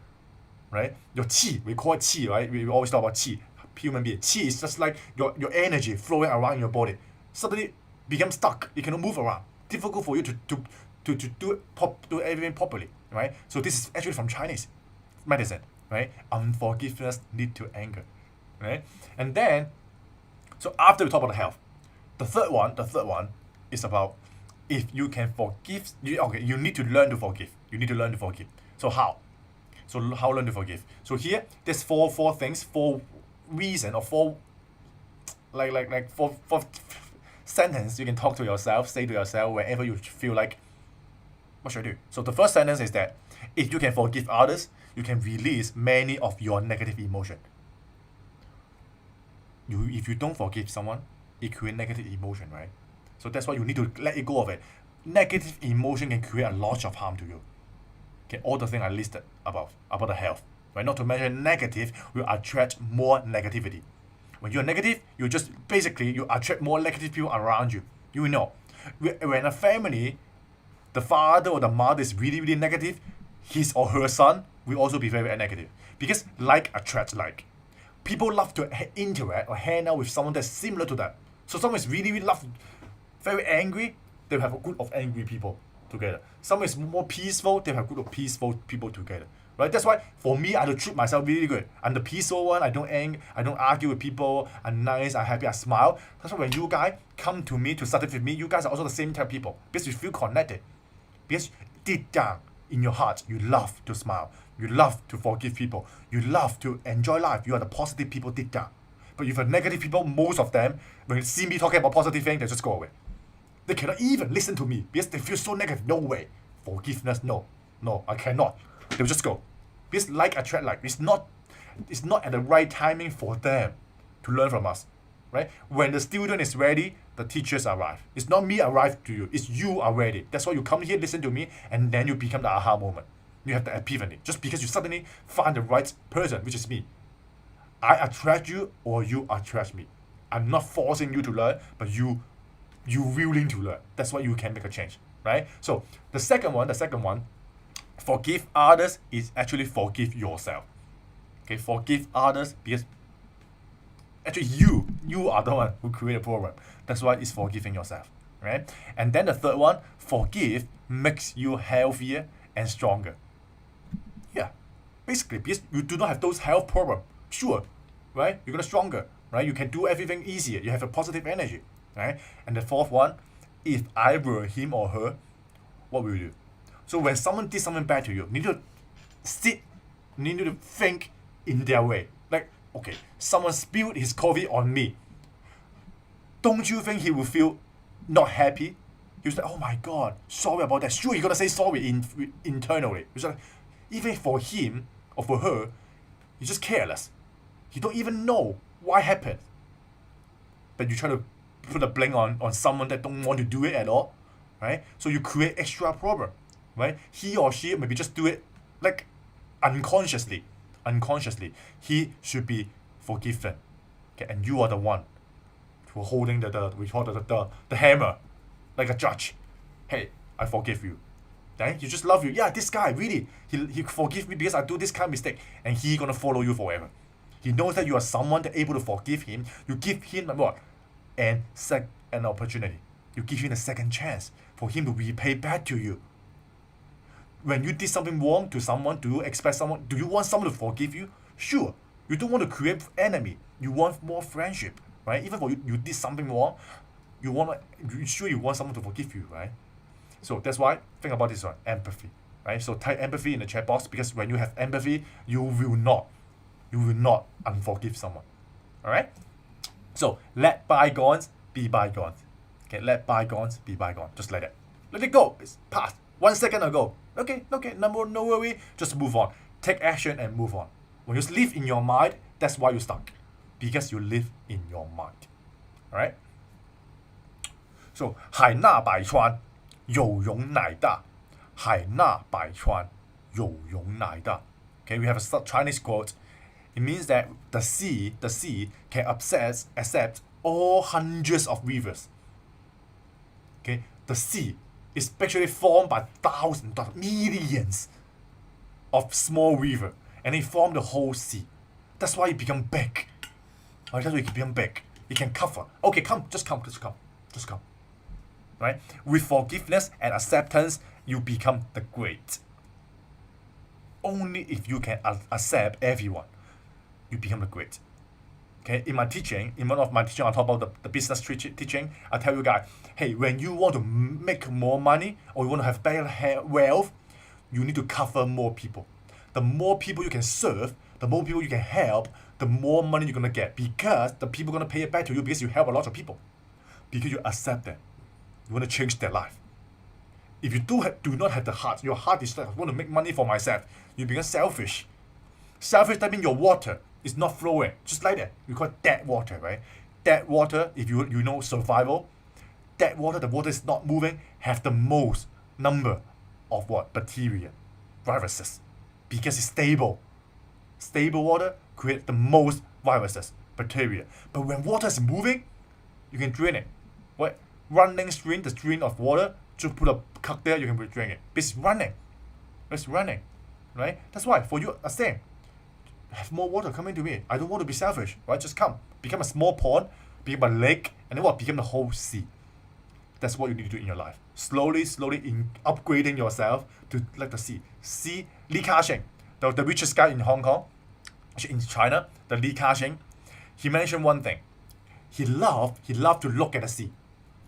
Right? Your qi, we call it qi, right? We always talk about qi. Human being. Qi is just like your energy flowing around in your body. Suddenly become stuck. You cannot move around. Difficult for you to do everything properly. Right? So this is actually from Chinese medicine. Right? Unforgiveness lead to anger. Right? And then, so after we talk about the health, the third one is about if you can forgive, you need to learn to forgive. So how? So how learn to forgive? So here, there's four things, four reasons, or four four sentence you can talk to yourself, say to yourself whenever you feel like, what should I do? So the first sentence is that if you can forgive others, you can release many of your negative emotion. if you don't forgive someone, it creates negative emotion, right? So that's why you need to let it go of it. Negative emotion can create a lot of harm to you. Okay, all the things I listed about the health, right? Not to mention negative will attract more negativity. When you're negative, you just basically you attract more negative people around you. You will know. When a family, the father or the mother is really, really negative, his or her son will also be very, very negative. Because like attracts like. People love to interact or hang out with someone that's similar to them. So someone is really, really very angry, they'll have a group of angry people together. Someone is more peaceful, they'll have a group of peaceful people together. Right? That's why for me, I have to treat myself really good. I'm the peaceful one, I don't argue with people, I'm nice, I'm happy, I smile. That's why when you guys come to me to study with me, you guys are also the same type of people. Because you feel connected. Because deep down in your heart, you love to smile. You love to forgive people. You love to enjoy life. You are the positive people deep down. But if you're negative people, most of them, when you see me talking about positive things, they just go away. They cannot even listen to me because they feel so negative. No way. Forgiveness, no. No, I cannot. They will just go. Because like attract like. It's not at the right timing for them to learn from us. Right? When the student is ready, the teachers arrive. It's not me arrive to you. It's you are ready. That's why you come here, listen to me, and then you become the aha moment. You have the epiphany. Just because you suddenly find the right person, which is me. I attract you or you attract me. I'm not forcing you to learn, but you willing to learn. That's why you can make a change. Right? So the second one, forgive others is actually forgive yourself. Okay, forgive others because actually you are the one who created a problem. That's why it's forgiving yourself. Right? And then the third one, forgive makes you healthier and stronger. Yeah. Basically, because you do not have those health problems. Sure. Right? You're gonna stronger. Right? You can do everything easier. You have a positive energy. Right? And the fourth one, if I were him or her, what will you do? So when someone did something bad to you, you need to need to think in their way. Like, okay, someone spilled his coffee on me. Don't you think he will feel not happy? He's like, oh my god, sorry about that. Sure, you're gonna say sorry internally. It's like, even for him or for her, he's just careless. You don't even know what happened. But you try to put a blame on someone that don't want to do it at all, right? So you create extra problem, right? He or she maybe just do it like unconsciously. He should be forgiven. Okay, and you are the one who are holding the hammer like a judge. Hey, I forgive you. Then you just love you. Yeah, this guy really he forgive me because I do this kind of mistake, and he gonna follow you forever. He knows that you are someone that able to forgive him. You give him what? An opportunity. You give him a second chance for him to repay back to you. When you did something wrong to someone, do you want someone to forgive you? Sure. You don't want to create enemy. You want more friendship, right? Even if you did something wrong, you want someone to forgive you, right? So that's why think about this one, empathy, right? So type empathy in the chat box, because when you have empathy, you will not unforgive someone. All right? So let bygones be bygones. Okay, let bygones be bygones. Just let it go. It's past. 1 second ago. Okay, no worry. Just move on. Take action and move on. When you live in your mind, that's why you're stuck. Because you live in your mind. Alright? So, 海纳百川，有容乃大。海纳百川，有容乃大. Okay, we have a Chinese quote. It means that the sea can accept all hundreds of rivers. Okay, the sea is actually formed by thousands, millions of small rivers, and it form the whole sea. That's why it become big. That's why it become big. It can cover. Okay, just come. Right? With forgiveness and acceptance, you become the great. Only if you can accept everyone, you become the great. Okay, in one of my teaching, I talk about the business teaching. I tell you guys, hey, when you want to make more money or you want to have better wealth, you need to cover more people. The more people you can serve, the more people you can help, the more money you're gonna get, because the people are gonna pay it back to you because you help a lot of people. Because you accept them. You want to change their life. If you do not have the heart, your heart is like, I want to make money for myself, you become selfish. Selfish, that means your water. It's not flowing, just like that. We call it dead water, right? Dead water, if you know survival, dead water, the water is not moving, have the most number of what? Bacteria, viruses, because it's stable. Stable water creates the most viruses, bacteria. But when water is moving, you can drain it. What? Running stream, the stream of water, just put a cup there, you can drain it. It's running. It's running, right? That's why for you, the same. Have more water coming to me. I don't want to be selfish, right? Just come. Become a small pond, become a lake, and then what? Become the whole sea. That's what you need to do in your life. Slowly, upgrading yourself to like the sea. See, Li Ka-shing, the richest guy in Hong Kong, in China, the Li Ka-shing, he mentioned one thing. He loved to look at the sea.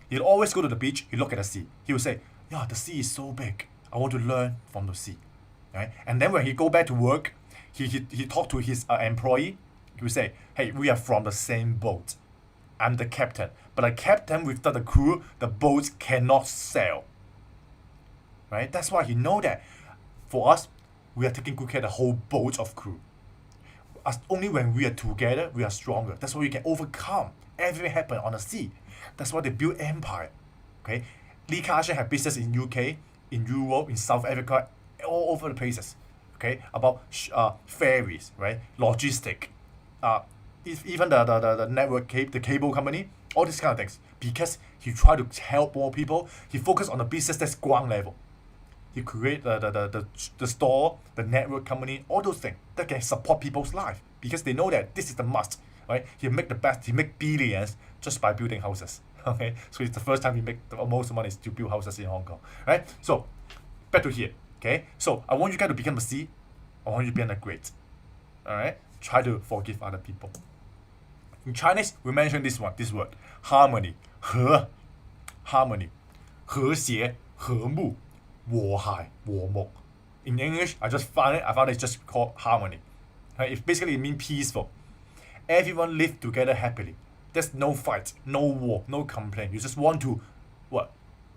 He'd always go to the beach, he'd look at the sea. He would say, yeah, the sea is so big. I want to learn from the sea. Right? And then when he go back to work, he talked to his employee. He would say, hey, we are from the same boat. I'm the captain. But a captain without the crew, the boat cannot sail. Right? That's why he know that. For us, we are taking good care of the whole boat of crew. Only when we are together, we are stronger. That's why we can overcome everything happen on the sea. That's why they build empire. Okay? Li Ka-shing had business in UK, in Europe, in South Africa, all over the places. Okay? About ferries, right? Logistic. Even the network the cable company, all these kind of things. Because he tried to help more people, he focused on the business that's ground level. He create the store, the network company, all those things that can support people's life. Because they know that this is the must. Right? He make billions just by building houses. Okay? So it's the first time he make the most money is to build houses in Hong Kong. Right? So back to here. Okay? So I want you guys to become a C. I want you to become a great. Alright? Try to forgive other people. In Chinese, we mention this word, harmony. 和 harmony. 和谐 和睦 和諧和睦. In English, I found it's just called harmony. Right? It basically means peaceful. Everyone live together happily. There's no fight, no war, no complaint. You just want to, what?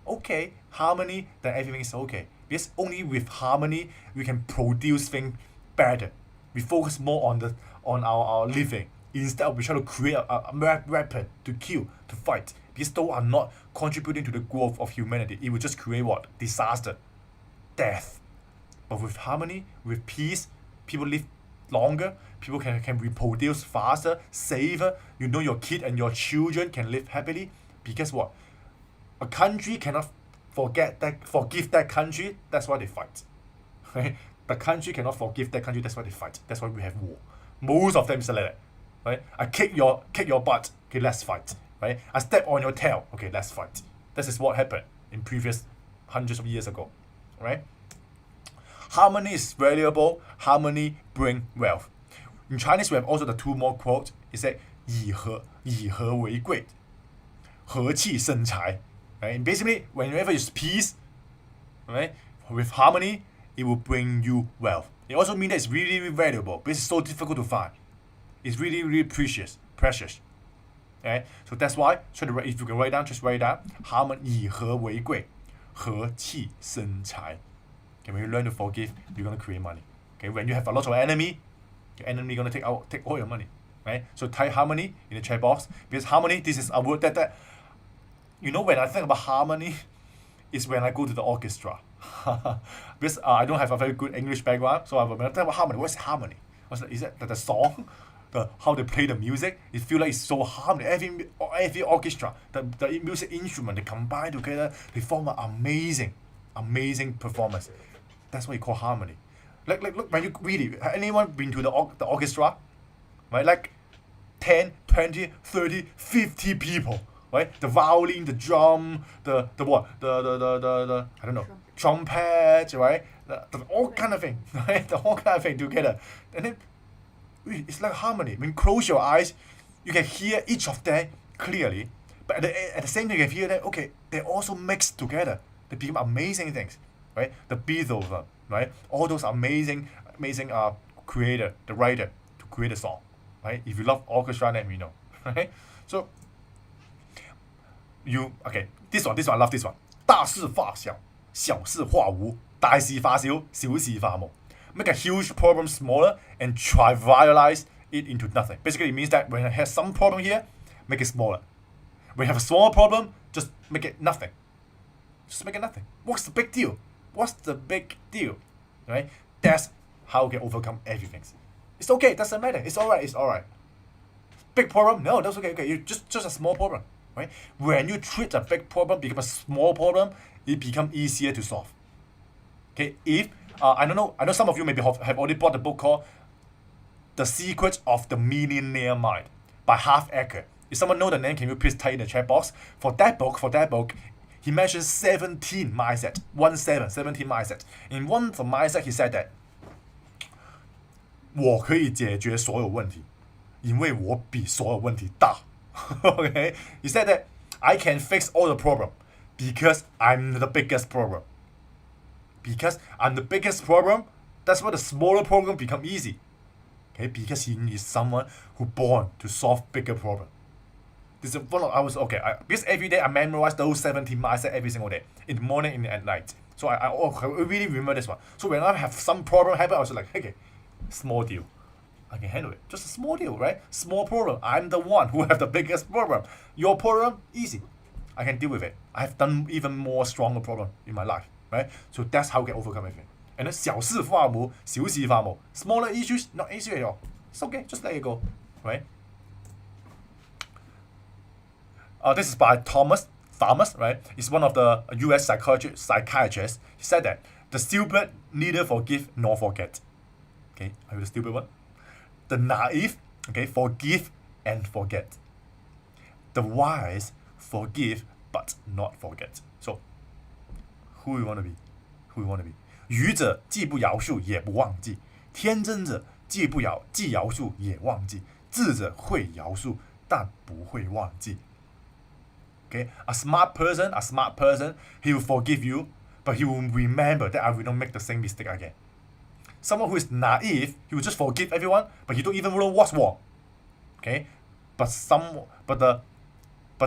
Okay, harmony, then everything is okay. Because only with harmony, we can produce things better. We focus more on our living. Instead of we try to create a weapon to kill, to fight. Because those are not contributing to the growth of humanity. It will just create what? Disaster. Death. But with harmony, with peace, people live longer, people can reproduce faster, safer. You know your kid and your children can live happily. Because what? A country cannot forgive that country, that's why they fight. Right? The country cannot forgive that country, that's why they fight. That's why we have war. Most of them is like that. Right? I kick your butt, okay, let's fight. Right? I step on your tail, okay, let's fight. This is what happened in previous hundreds of years ago. Right? Harmony is valuable. Harmony bring wealth. In Chinese, we have also the two more quotes. It said 以和为贵 和气生财. Right? And basically, whenever it's peace, right, with harmony, it will bring you wealth. It also means that it's really, really valuable because it's so difficult to find. It's really, really precious. Right? So that's why, if you can write down, just write down. Harmony 以和为贵和气生财. Okay, when you learn to forgive, you're going to create money. Okay, when you have a lot of enemy, your enemy going to take all your money. Right? So type harmony in the chat box. Because harmony, this is a word that you know, when I think about harmony, is when I go to the orchestra. Because I don't have a very good English background, so when I think about harmony, what's harmony? Is that the song? How they play the music? It feels like it's so harmony. Every orchestra, the music instrument, they combine together, they form an amazing performance. That's what you call harmony. Look, when you really, anyone been to the orchestra? Right? Like 10, 20, 30, 50 people. Right? The violin, the drum, the I don't know, trumpet, right? All kind of thing, right? The whole kind of thing together. And then it's like harmony. When you close your eyes, you can hear each of them clearly. But at the same time, you can hear that, okay, they also mix together. They become amazing things, right? The Beatles, right? All those amazing creator, the writer, to create a song, right? If you love orchestra, then we know, right? So, this one, I love this one. 大事化小，小事化无，大事化小，小事化無. Make a huge problem smaller and trivialize it into nothing. Basically, it means that when I have some problem here, make it smaller. When you have a small problem, just make it nothing. Just make it nothing. What's the big deal? What's the big deal? Right? That's how we can overcome everything. It's okay, doesn't matter. It's alright. Big problem? No, that's okay. Okay, you just a small problem. Right? When you treat a big problem become a small problem, it becomes easier to solve. Okay, if I know some of you maybe have already bought the book called The Secret of the Millionaire Mind by Half Acre. If someone know the name, can you please type in the chat box? For that book, he mentions 17 mindset. 17 mindset. In one of the mindset, he said that 我可以解决所有问题，因为我比所有问题大。Okay, he said that I can fix all the problem because I'm the biggest problem. Because I'm the biggest problem, that's why the smaller problem become easy. Okay, because he is someone who born to solve bigger problem. This is one of because every day I memorize those 17 mindset every single day, in the morning and at night. So I really remember this one. So when I have some problem happen, I was like, okay, small deal. I can handle it. Just a small deal, right? Small problem. I'm the one who have the biggest problem. Your problem, easy. I can deal with it. I've done even more stronger problem in my life, right? So that's how we can overcome everything. And then 小事化無，小事化無. Smaller issues, not issue at all. It's okay, just let it go, right? This is by Thomas, right? He's one of the US psychiatrists. He said that the stupid neither forgive nor forget. Okay, are you the stupid one? The naive, okay, forgive and forget. The wise forgive but not forget. So, who you want to be? Who you want to be? 愚者既不饶恕也不忘记，天真者既饶恕也忘记，智者会饶恕但不会忘记。Okay, a smart person, he will forgive you, but he will remember that I will not make the same mistake again. Someone who is naive, he will just forgive everyone, but he don't even know what's wrong. Okay, but the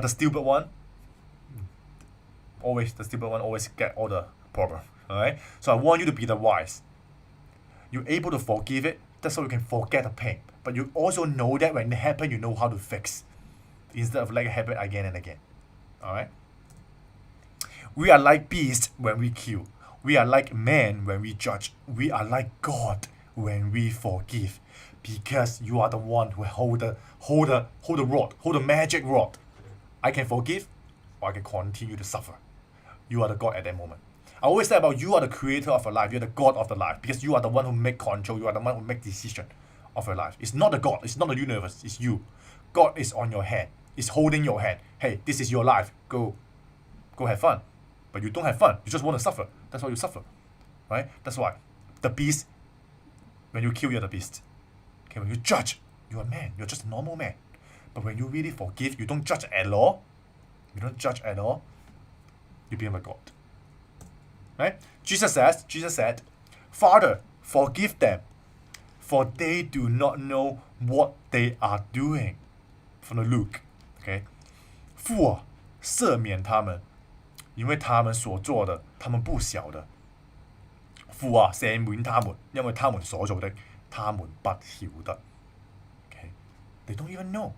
stupid one, always get all the problem. Alright, so I want you to be the wise. You're able to forgive it, that's how you can forget the pain. But you also know that when it happens, you know how to fix, instead of like it happen again and again. Alright. We are like beasts when we kill. We are like men when we judge. We are like God when we forgive. Because you are the one who hold the rod, hold the magic rod. I can forgive, or I can continue to suffer. You are the God at that moment. I always say about you are the creator of your life. You're the God of the life. Because you are the one who make control. You are the one who make decision of your life. It's not the God. It's not the universe. It's you. God is on your hand. Is holding your hand. Hey, this is your life. Go have fun. But you don't have fun. You just want to suffer. That's why you suffer. Right? That's why. The beast, when you kill, you're the beast. Okay, when you judge, you're a man. You're just a normal man. But when you really forgive, you don't judge at all. You become a God. Right? Jesus said, Father, forgive them, for they do not know what they are doing. From the Luke. Okay, 父啊，赦免他們，因為他們所做的，他們不曉得。父啊，赦免他們，因為他們所做的，他們不曉得。Okay, they don't even know.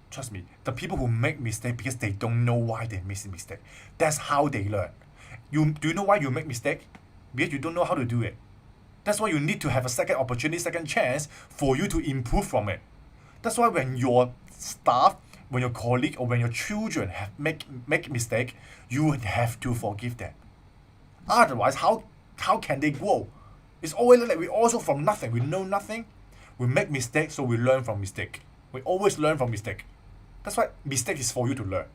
Trust me, the people who make mistake because they don't know why they make a mistake. That's how they learn. Do you know why you make mistake? Because you don't know how to do it. That's why you need to have a second opportunity, second chance for you to improve from it. That's why when your staff, when your colleague, or when your children make mistake, you have to forgive them. Otherwise, how can they grow? It's always like we also from nothing. We know nothing. We make mistakes, so we learn from mistake. We always learn from mistake. That's why mistake is for you to learn.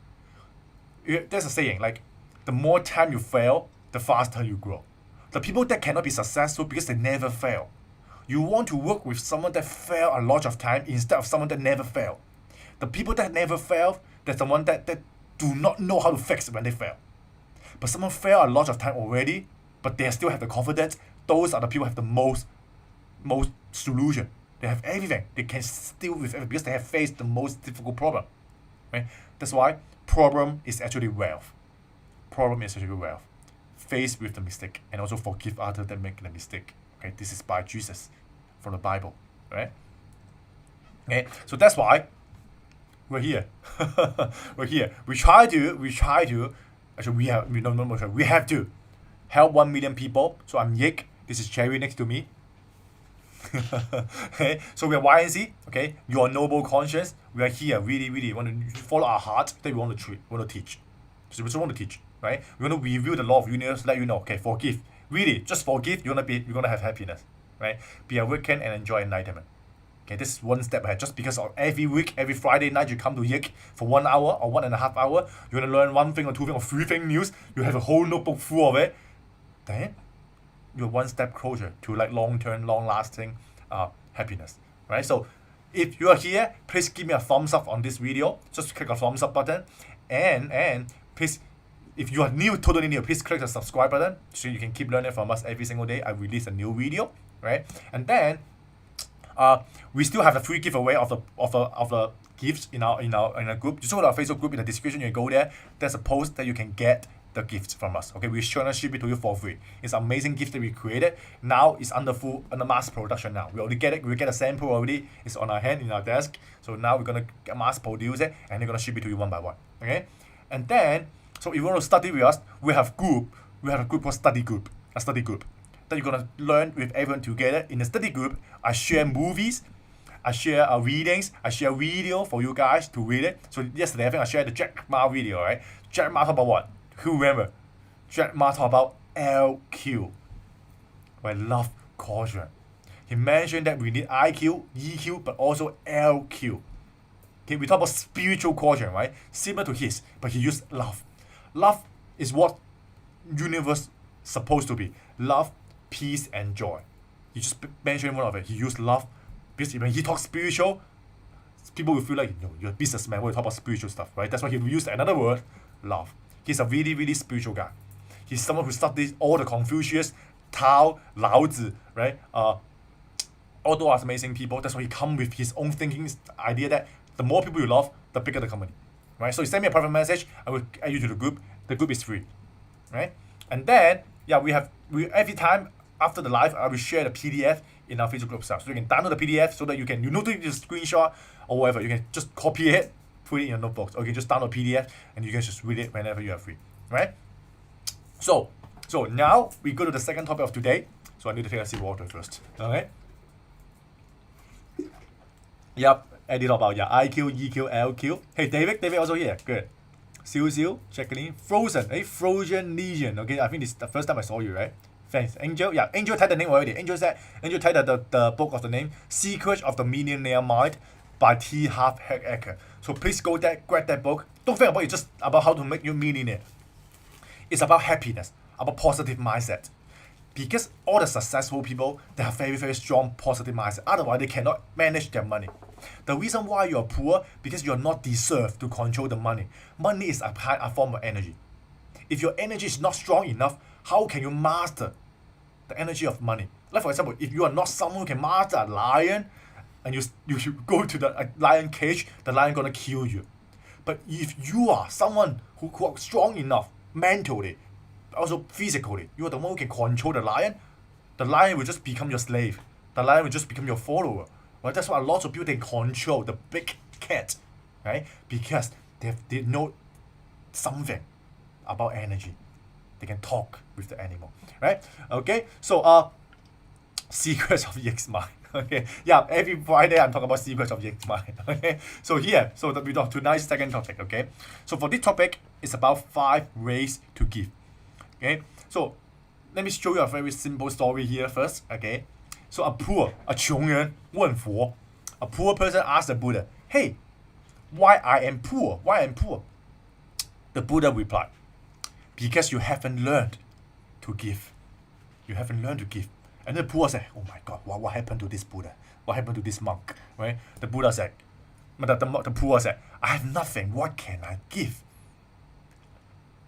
There's a saying like, the more time you fail, the faster you grow. The people that cannot be successful because they never fail. You want to work with someone that fail a lot of time instead of someone that never fail. The people that never fail, they're someone that do not know how to fix when they fail. But someone fail a lot of time already, but they still have the confidence. Those are the people who have the most solution. They have everything. They can deal with everything because they have faced the most difficult problem. Right? That's why problem is actually wealth. Problem is actually wealth. Face with the mistake and also forgive others that make the mistake. Okay, this is by Jesus from the Bible, right? Okay, so that's why we're here. We're here. We try to. Actually, we have to help 1 million people. So I'm Yik. This is Cherry next to me. Okay, so we are YNC. Okay, your noble conscience. We are here. Really want to follow our heart. That we want to teach. So we just want to teach, right? We want to review the law of universe. Let you know. Okay, forgive. Really, just forgive. You're gonna have happiness, right? Be awakened and enjoy enlightenment. Okay, this is one step ahead. Just because of every week, every Friday night, you come to Yik for 1 hour or 1.5 hours, you're gonna learn one thing or two things or three things news. You have a whole notebook full of it. Then you're one step closer to like long-term, long-lasting happiness, right? So if you are here, please give me a thumbs up on this video. Just click a thumbs up button, and please, if you are new, totally new, please click the subscribe button so you can keep learning from us every single day. I release a new video, right? And then we still have a free giveaway of the gifts in our group. Just go to our Facebook group. In the description, you go there. There's a post that you can get the gifts from us. Okay, we're trying to ship it to you for free. It's an amazing gift that we created. Now it's under mass production now. We already get it. We get a sample already. It's on our hand in our desk. So now we're gonna mass produce it and we're gonna ship it to you one by one. Okay, and then so if you want to study with us, we have a group called study group. A study group that you're gonna learn with everyone together. In the study group, I share movies, I share readings, I share video for you guys to read it. So yesterday I think I shared the Jack Ma video, right? Jack Ma talk about what? Who remember? Jack Ma talk about LQ, right? Love quadrant. He mentioned that we need IQ, EQ, but also LQ. Okay, we talk about spiritual quadrant, right? Similar to his, but he used love. Love is what universe supposed to be. Love, peace, and joy. He just mentioned one of it. He used love because when he talks spiritual, people will feel like you're a businessman when you talk about spiritual stuff, right? That's why he used another word, love. He's a really spiritual guy. He's someone who studies all the Confucius, Tao, Lao Tzu, right? All those amazing people. That's why he come with his own thinking idea that the more people you love, the bigger the company, right? So you send me a private message, I will add you to the group. The group is free, right? And then we every time after the live, I will share the PDF in our Facebook group stuff. So you can download the PDF so that you don't need to screenshot or whatever. You can just copy it, put it in your notebooks, or you can just download PDF and you can just read it whenever you are free, right? So now we go to the second topic of today. So I need to take a sip of water first. Okay. Yep, edit about IQ, EQ, LQ. Hey David also here. Good. Xiu, Jacqueline, Frozen Legion. Okay, I think this is the first time I saw you, right? Thanks. Angel, Angel typed the name already. Angel typed the book of the name, Secrets of the Millionaire Mind by T. Harv Eker. So please go there, grab that book. Don't think about it just about how to make you a millionaire. It's about happiness, about positive mindset. Because all the successful people, they have very strong positive mindset. Otherwise, they cannot manage their money. The reason why you're poor, because you're not deserved to control the money. Money is a form of energy. If your energy is not strong enough, how can you master the energy of money? Like for example, if you are not someone who can master a lion, and you should go to the lion cage, the lion gonna kill you. But if you are someone who are strong enough mentally, also physically, you are the one who can control the lion will just become your slave. The lion will just become your follower. Right? That's why a lot of people, they control the big cat, right? Because they know something about energy. They can talk with the animal, right? Okay, so secrets of Yik's mind. Okay, every Friday I'm talking about secrets of Yik's mind. Okay, so we talk tonight's second topic. Okay, so for this topic, it's about 5 ways to give. Okay, so let me show you a very simple story here first. Okay, so a穷人问佛, a poor person asked the Buddha, hey, why I am poor? The Buddha replied, because you haven't learned to give. You haven't learned to give. And the Buddha said, oh my God, what happened to this Buddha? What happened to this monk? Right? The Buddha said, the Buddha said, I have nothing. What can I give?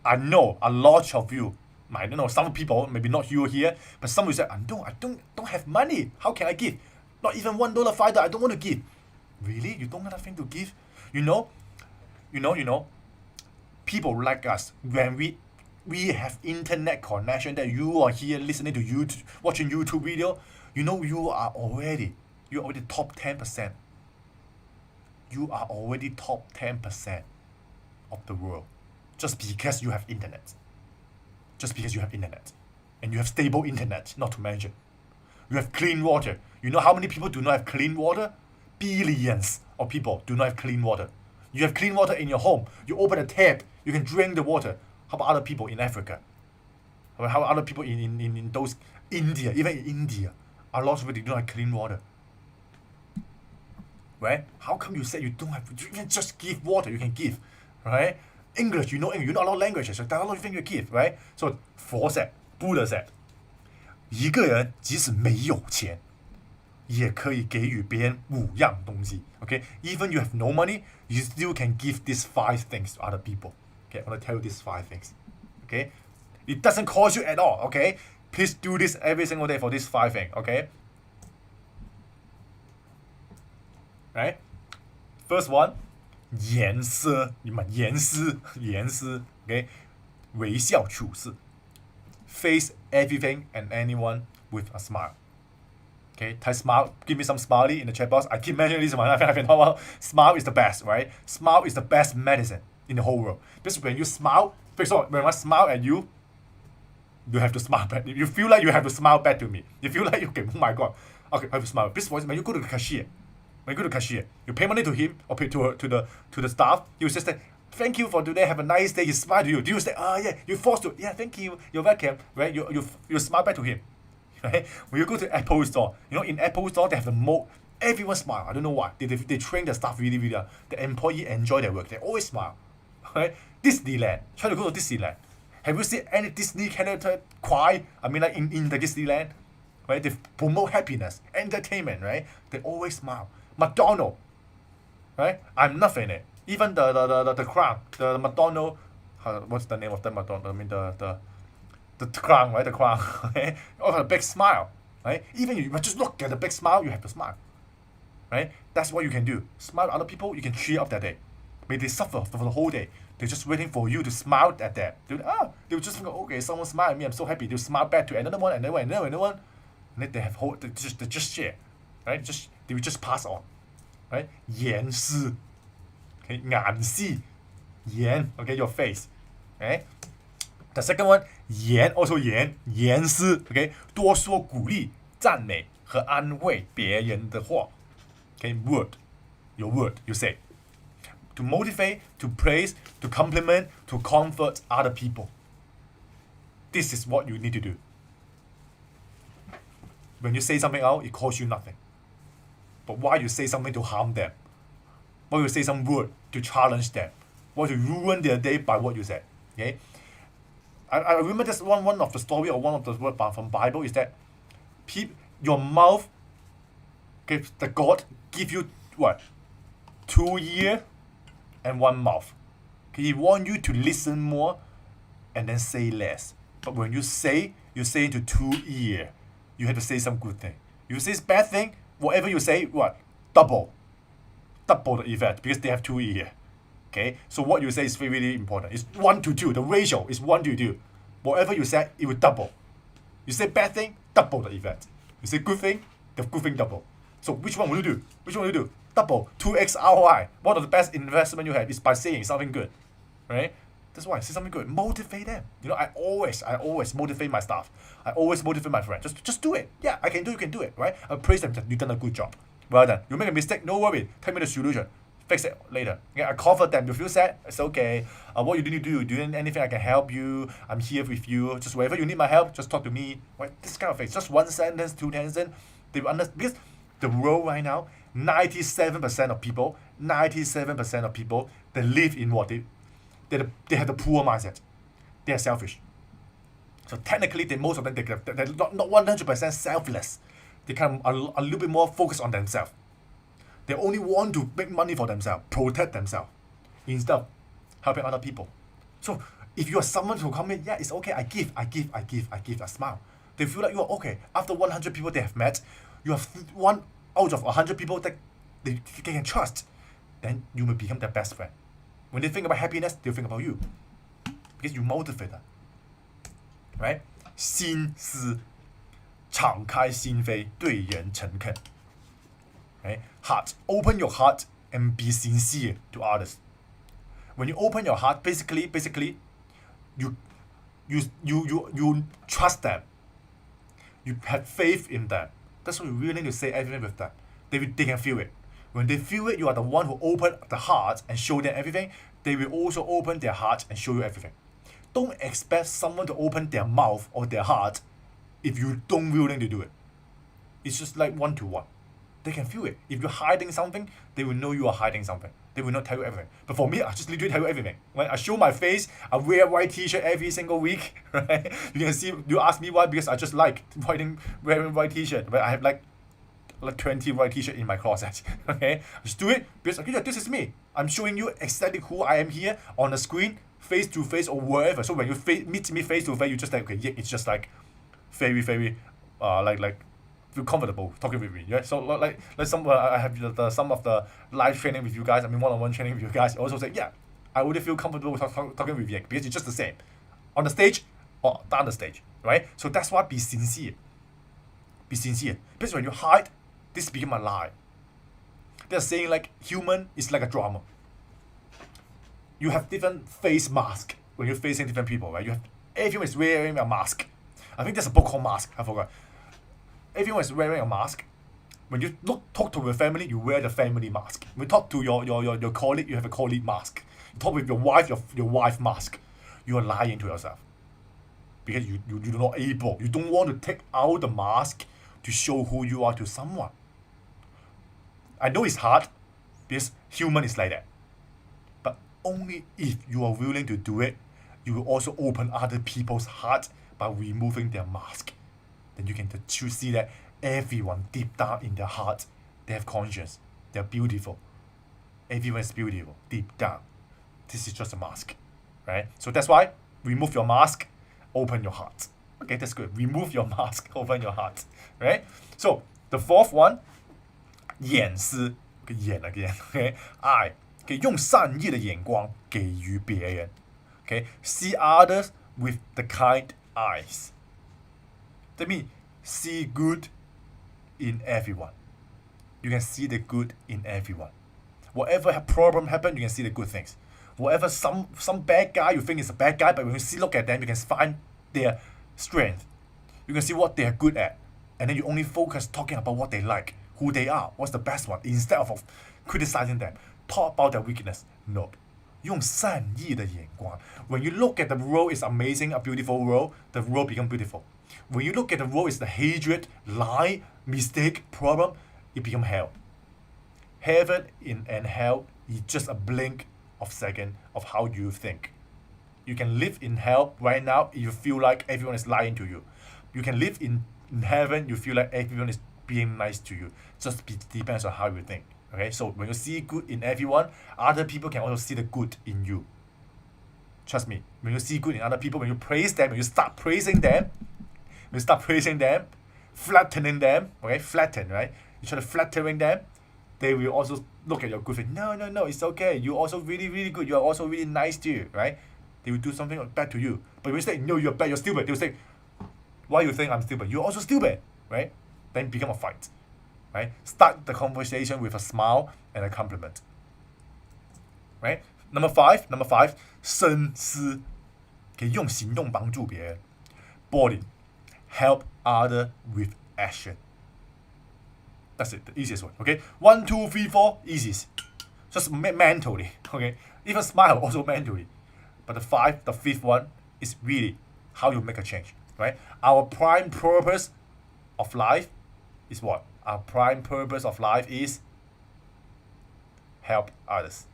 I know a lot of you, I don't know, some people, maybe not you here, but some will say, I don't have money. How can I give? Not even $1, $5, I don't want to give. Really? You don't have nothing to give? You know, people like us, when we have internet connection, that you are here listening to YouTube, watching YouTube video, you are already top 10%. you are already top 10% of the world just because you have internet. Just because you have internet. And you have stable internet, not to mention. You have clean water. You know how many people do not have clean water? Billions of people do not have clean water. You have clean water in your home. You open a tap, you can drink the water. How about other people in Africa? How about other people in those India, even in India, a lot of people do not have clean water. Right? How come you say you don't have? You can just give water. You can give, right? English, you know English. You know a lot of languages. So there are a lot of things you give, right? So 佛 said, Buddha said, 一个人即使没有钱，也可以给予别人5样东西。Okay, even you have no money, you still can give these 5 things to other people. Okay, I want to tell you these 5 things. Okay, it doesn't cost you at all. Okay, please do this every single day for these 5 things. Okay. Right? First one, 严丝，你们严丝， [LAUGHS] okay? 微笑处事 face everything and anyone with a smile. Okay, Thai smile, give me some smiley in the chat box. I keep mentioning this one. I've been talking about smile is the best, right? Smile is the best medicine in the whole world. Because when you smile, first of all, when I smile at you, you have to smile back. You feel like you have to smile back to me. You feel like, okay, oh my God. Okay, I have to smile. This voice, when you go to the cashier, you pay money to him or pay to the staff. He will just say, "Thank you for today. Have a nice day." He smile to you. Do you say, "Ah, yeah"? You forced to, "Yeah, thank you. You're welcome." Right? You smile back to him. Right? When you go to Apple Store, you know in Apple Store they have the mode. Everyone smile. I don't know why. They train the staff really well. The employee enjoy their work. They always smile. Right? Disneyland. Try to go to Disneyland. Have you seen any Disney character cry? I mean, like in the Disneyland, right? They promote happiness, entertainment, right? They always smile. McDonald, right? I'm nothing. Even the crown, the McDonald, what's the name of the McDonald? I mean the crown, right? The crown, okay? Oh, a big smile, right? Even you just look at the big smile, you have to smile, right? That's what you can do. Smile at other people, you can cheer up that day. May they suffer for the whole day. They're just waiting for you to smile at them. They'll just think, okay, someone smile at me, I'm so happy. They'll smile back to another one, another one, another one. And then they have they just share, right? They will just pass on, right? 严丝 okay, 眼丝 yan, okay, your face, okay? The second one, 言 also 言丝 okay, 多说鼓励、赞美和安慰别人的话 okay, your word, you say. To motivate, to praise, to compliment, to comfort other people. This is what you need to do. When you say something out, it costs you nothing. But why you say something to harm them? Why you say some word to challenge them? Why you ruin their day by what you said? Okay? I remember this one of the story or one of the word from Bible is that your mouth, okay, the God give you what? 2 ears and 1 mouth. Okay, He want you to listen more and then say less. But when you say into 2 ears. You have to say some good thing. You say bad thing, whatever you say, what? Double the effect because they have 2 ears. Okay, so what you say is really, really important. It's 1 to 2. The ratio is 1 to 2. Whatever you say, it will double. You say bad thing, double the effect. You say good thing, the good thing double. So which one will you do? Which one will you do? Double 2x ROI. One of the best investment you have is by saying something good, right? That's why I say something good. Motivate them. You know, I always motivate my staff. I always motivate my friends. Just do it. Yeah, I can do. You can do it, right? I praise them. You've done a good job. Well done. You make a mistake, no worry. Tell me the solution. Fix it later. Yeah, I comfort them. You feel sad? It's okay. What you need to do? Do anything I can help you? I'm here with you. Just wherever you need my help, just talk to me. Right? This kind of thing. Just 1 sentence, 2 sentences. They will understand because the world right now, 97% of people, they live in what they have the poor mindset. They are selfish. So technically, most of them, they're not 100% selfless. They kind of a little bit more focused on themselves. They only want to make money for themselves, protect themselves, instead of helping other people. So if you are someone who come in, yeah, it's okay, I give a smile. They feel like you are okay. After 100 people they have met, you have 1 out of 100 people that they can trust. Then you will become their best friend. When they think about happiness, they'll think about you. Because you motivate them. Right? 心思敞开心扉，对人诚恳。Right? Heart. Open your heart and be sincere to others. When you open your heart, basically, you trust them. You have faith in them. That's why you're willing to say everything with them. They can feel it. When they feel it, you are the one who open the heart and show them everything. They will also open their heart and show you everything. Don't expect someone to open their mouth or their heart if you don't willing to do it. It's just like one-to-one. They can feel it. If you're hiding something, they will know you are hiding something. They will not tell you everything. But for me, I just literally tell you everything. When I show my face, I wear white T-shirt every single week. Right? You can see. You ask me why? Because I just like wearing white T-shirt. But I have like 20 white T-shirt in my closet. Okay, just do it because okay, this is me. I'm showing you exactly who I am here on the screen, face to face or wherever. So when you meet me face to face, you just like okay, yeah, it's just like very like feel comfortable talking with me, right? So like some I have some of the live training with you guys. I mean one-on-one training with you guys. I also say yeah, I would feel comfortable with talking with you because it's just the same on the stage or down the stage, right? So that's why be sincere. Be sincere because when you hide, this become a lie. They're saying like human is like a drama. You have different face mask when you're facing different people, right? You have everyone is wearing a mask. I think there's a book called Mask. I forgot. Everyone is wearing a mask. When you talk to your family, you wear the family mask. When you talk to your colleague, you have a colleague mask. You talk with your wife mask. You are lying to yourself. Because you're not able. You don't want to take out the mask to show who you are to someone. I know it's hard because human is like that. But only if you are willing to do it, you will also open other people's heart by removing their mask. Then you can see that everyone deep down in their heart, they have conscience. They're beautiful. Everyone is beautiful deep down. This is just a mask, right? So that's why remove your mask, open your heart. Okay, that's good. Remove your mask, open your heart, right? So the fourth one, 眼是 okay, 眼 again, okay, eye, okay, 用善意的眼光给予别人, okay, see others with the kind eyes. That means see good in everyone. You can see the good in everyone. Whatever problem happen, you can see the good things. Whatever some bad guy you think is a bad guy, but when you look at them, you can find their strength. You can see what they are good at, and then you only focus talking about what they like, who they are, what's the best one, instead of criticizing them. Talk about their weakness. No. 用善意的眼光. When you look at the world is amazing, a beautiful world, the world become beautiful. When you look at the world is the hatred, lie, mistake, problem, it become hell. Heaven and hell is just a blink of second of how you think. You can live in hell right now if you feel like everyone is lying to you. You can live in heaven, you feel like everyone is being nice to you. Just depends on how you think. Okay, so when you see good in everyone, other people can also see the good in you. Trust me, when you see good in other people, when you praise them, when you start praising them, flattening them, okay, flatten, right? You try to flattering them, they will also look at your good thing. No, it's okay. You're also really, really good. You're also really nice to you, right? They will do something bad to you. But when you say, no, you're bad, you're stupid, they will say, why you think I'm stupid? You're also stupid, right? Then become a fight, right? Start the conversation with a smile and a compliment, right? Number five, 深思，可以用行动帮助别人。Body, help other with action. That's it, the easiest one. Okay, 1, 2, 3, 4, easiest. Just mentally. Okay, even smile also mentally. But the fifth one is really how you make a change. Right? Our prime purpose of life is what? Our prime purpose of life is help others.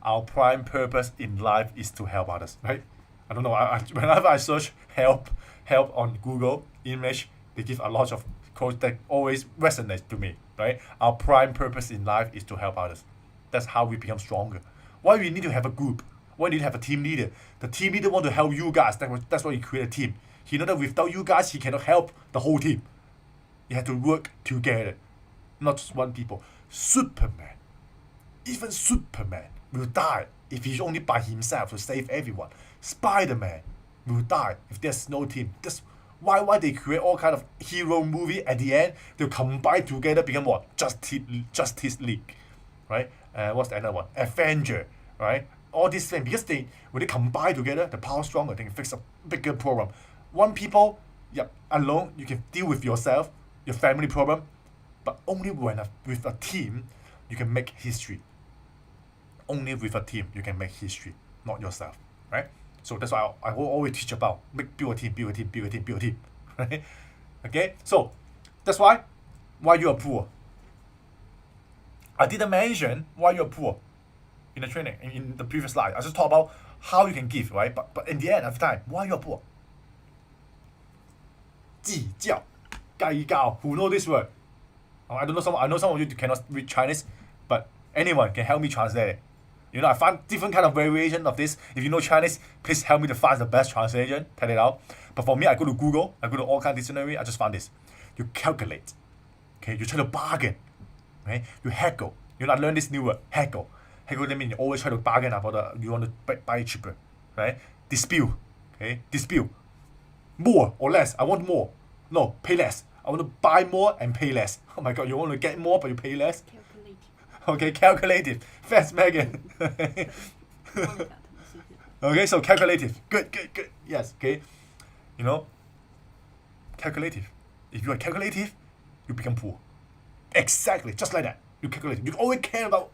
Our prime purpose in life is to help others. Right? I don't know. Whenever I search help on Google image, they give a lot of quotes that always resonate to me. Right? Our prime purpose in life is to help others. That's how we become stronger. Why we need to have a group? Why do you have a team leader? The team leader want to help you guys. That's why he create a team. He know that without you guys, he cannot help the whole team. You have to work together, not just one people. Superman, even Superman will die if he's only by himself to save everyone. Spider-Man will die if there's no team. That's why they create all kind of hero movie. At the end, they'll combine together, become what? Justice League. right? What's the other one? Avenger, right? All these things, because when they combine together, the power stronger, they can fix a bigger problem. One people, yep, alone, you can deal with yourself, your family problem, but only with a team, you can make history. Only with a team, you can make history, not yourself, right? So that's why I will always teach about build a team, build a team, build a team, build a team, right? Okay, so that's why you are poor. I didn't mention why you're poor in the training, in the previous slide. I just talked about how you can give, right? But in the end of the time, why you're poor? 计较, 计较. Who know this word? I know some of you cannot read Chinese, but anyone can help me translate it. You know, I find different kind of variation of this. If you know Chinese, please help me to find the best translation, tell it out. But for me, I go to Google, I go to all kind of dictionary, I just find this. You calculate, okay? You try to bargain, right? You haggle. You know, I learned this new word, haggle. Haggle, that means you always try to bargain about you want to buy cheaper, right? Dispute, okay? Dispute. More or less, I want more. No, pay less. I want to buy more and pay less. Oh my god, you want to get more but you pay less? Calculative. Okay, calculative. Fast Megan. Okay, so calculative. Good. Yes, okay. You know, calculative. If you are calculative, you become poor. Exactly, just like that. You calculate. You always care about,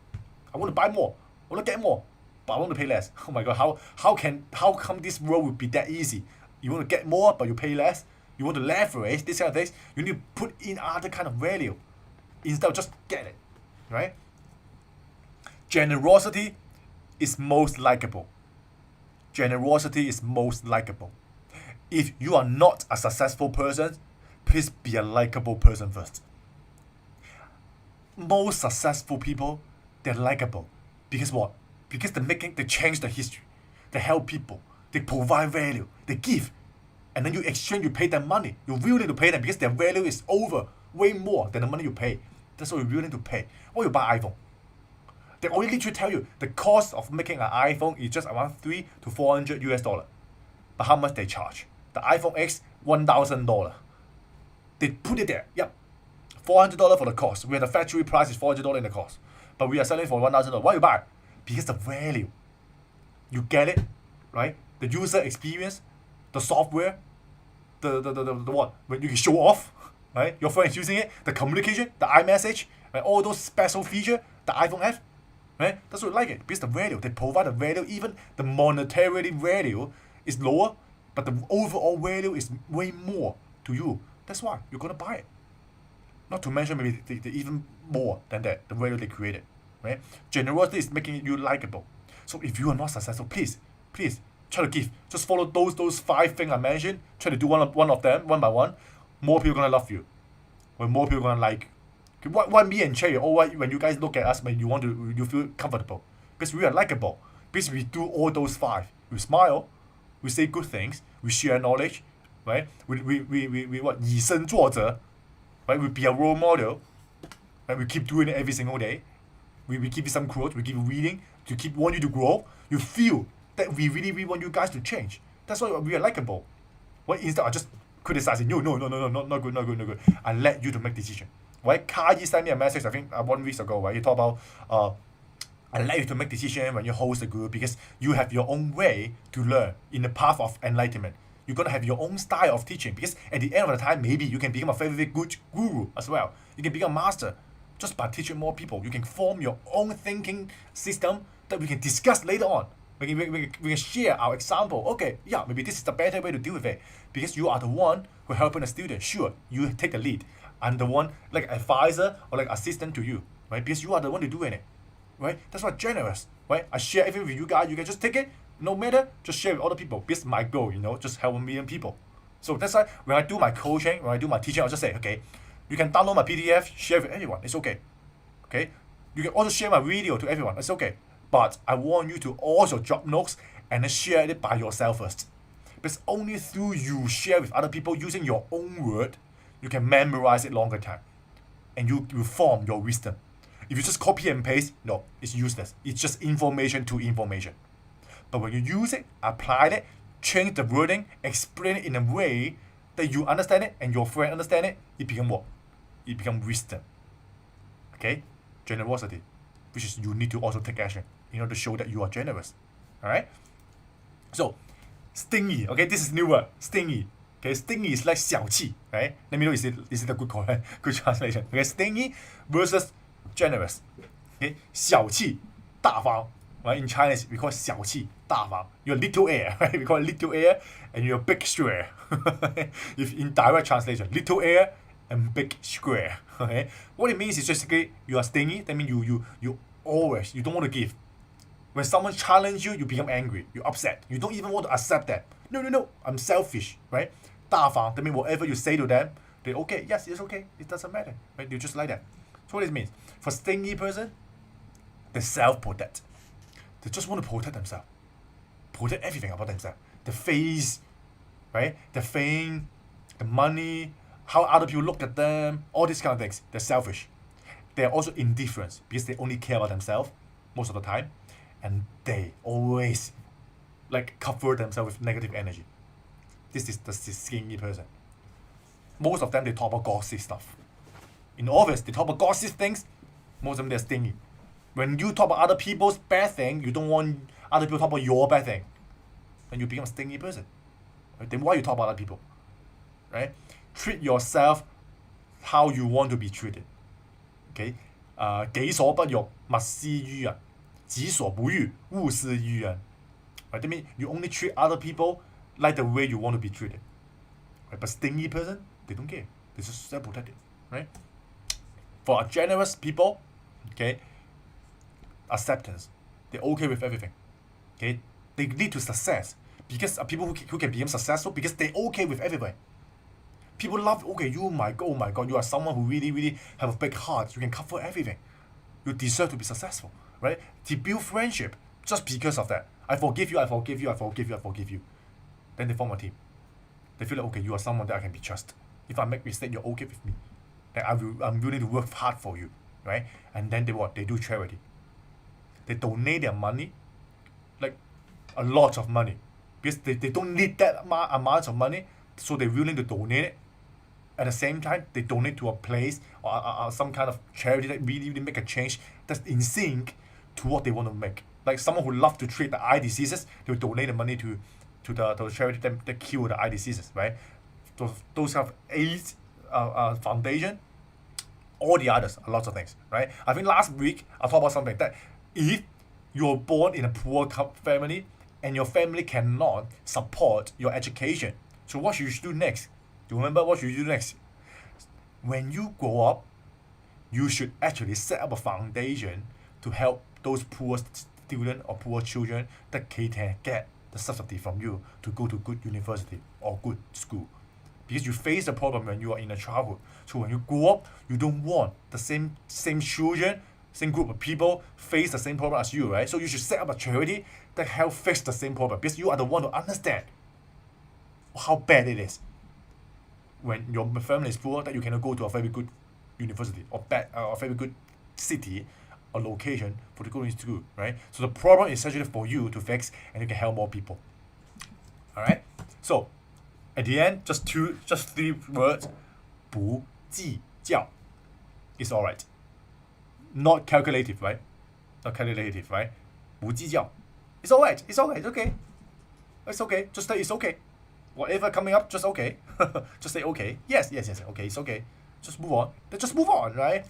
I want to buy more, I want to get more, but I want to pay less. Oh my god, how come this world would be that easy? You want to get more, but you pay less. You want to leverage this kind of things. You need to put in other kind of value instead of just get it, right? Generosity is most likable. Generosity is most likable. If you are not a successful person, please be a likable person first. Most successful people, they're likable. Because what? Because they change the history. They help people. They provide value. They give. And then you exchange, you pay them money. You're willing to pay them because their value is over, way more than the money you pay. That's what you're willing to pay. Why you buy iPhone? They only literally tell you the cost of making an iPhone is just around $300 to $400 US. But how much they charge? The iPhone X, $1,000. They put it there. Yep. $400 for the cost. Where the factory price is $400 in the cost. But we are selling for $1,000. Why you buy? Because the value. You get it, right? The user experience, the software, the what? When you can show off, right? Your friend is using it, the communication, the iMessage, right? All those special features the iPhone have, right? That's what you like it. Because the value, they provide the value, even the monetary value is lower, but the overall value is way more to you. That's why you're gonna buy it. Not to mention maybe the even more than that, the value they created, right? Generosity is making you likable. So if you are not successful, please try to give. Just follow those 5 things I mentioned. Try to do one of them, one by one. More people gonna love you. When more people gonna like. Why me and Cherry? Or why when you guys look at us, when you feel comfortable? Because we are likable. Because we do all those 5. We smile. We say good things. We share knowledge, right? We what? 以身作则, right? We be a role model. Right? We keep doing it every single day. We give you some quotes. We give you reading to want you to grow. You feel that we really want you guys to change. That's why we are likable. Why instead of just criticizing you, no, not good. I let you to make decision. Right? Kai sent me a message, I think 1 week ago, right? He talked about I let you to make decision when you host a group because you have your own way to learn in the path of enlightenment. You're gonna have your own style of teaching because at the end of the time, maybe you can become a very good guru as well. You can become a master just by teaching more people. You can form your own thinking system that we can discuss later on. We can share our example. Okay, yeah, maybe this is the better way to deal with it. Because you are the one who helping the student. Sure, you take the lead. I'm the one like advisor or like assistant to you, right? Because you are the one to doing it, right? That's why generous, right? I share everything with you guys. You can just take it, no matter, just share with other people. Because my goal, just help 1 million people. So that's why when I do my coaching, when I do my teaching, I'll just say, okay, you can download my PDF, share with anyone. It's okay. Okay? You can also share my video to everyone. It's okay. But I want you to also drop notes and then share it by yourself first. Because only through you share with other people using your own word, you can memorize it longer time. And you will form your wisdom. If you just copy and paste, no, it's useless. It's just information to information. But when you use it, apply it, change the wording, explain it in a way that you understand it and your friend understand it, it becomes what? It becomes wisdom. Okay? Generosity. which is you need to also take action in order to show that you are generous. Alright? So, stingy, okay, this is new word, stingy. Okay, stingy is like 小气, right? Let me know is it a good translation. Okay, stingy versus generous. Okay, 小气, 大方. Right? In Chinese, we call it 小气, 大方. You're little air, right? We call it little air, and you're big square. If in direct translation, little air and big square. Okay, what it means is basically you are stingy. That means you always you don't want to give. When someone challenges you, you become angry, you're upset. You don't even want to accept that. No, I'm selfish, right? 大方, that means whatever you say to them, they okay, yes, it's okay, it doesn't matter, right? You just like that. So what it means, for stingy person, they self-protect. They just want to protect themselves. Protect everything about themselves. The face, right? The fame, the money, how other people look at them, all these kind of things. They're selfish. They're also indifferent because they only care about themselves most of the time. And they always like cover themselves with negative energy. This is the stingy person. Most of them, they talk about gossip stuff. In the office, they talk about gossip things. Most of them, they're stingy. When you talk about other people's bad thing, you don't want other people to talk about your bad thing. And you become a stingy person. Right? Then why you talk about other people? Right? Treat yourself how you want to be treated. Okay? 己所不欲，勿施於人；己所不欲，勿施於人。Right? That means you only treat other people like the way you want to be treated. Right? But stingy person, they don't care. They just self-protected. Right? For a generous people, okay, acceptance. They're okay with everything. Okay? They lead to success. Because people who can become successful because they're okay with everything. People love, okay, oh my God, you are someone who really have a big heart. You can cover everything. You deserve to be successful. Right? To build friendship just because of that. I forgive you. Then they form a team. They feel like, okay, you are someone that I can be trusted. If I make mistake, you're okay with me. Then I'm willing to work hard for you. Right? And then they do charity. They donate their money, like a lot of money. Because they don't need that amount of money, so they're willing to donate it. At the same time, they donate to a place or some kind of charity that really make a change that's in sync to what they want to make. Like someone who loves to treat the eye diseases, they will donate the money to the charity that cure the eye diseases, right? Those have AIDS foundation, all the others, a lot of things, right? I think last week I talked about something that if you're born in a poor family and your family cannot support your education, so what you should do next? Do you remember what you should do next? When you grow up, you should actually set up a foundation to help those poor students or poor children that can get the subsidy from you to go to good university or good school. Because you face the problem when you are in a childhood. So when you grow up, you don't want the same children, same group of people face the same problem as you, right? So you should set up a charity that help fix the same problem because you are the one who understand how bad it is when your family is poor that you cannot go to a very good university or a very good city or location for the going to school, right? So the problem is essentially for you to fix and you can help more people. Alright? So at the end, just 3 words. 不计较 is alright. Not calculative, right? Not calculative, right? 不计较 It's alright, it's okay. It's okay. Just say it's okay. Whatever coming up, just okay. Just say okay. Yes, okay, it's okay. Just move on. Then just move on, right?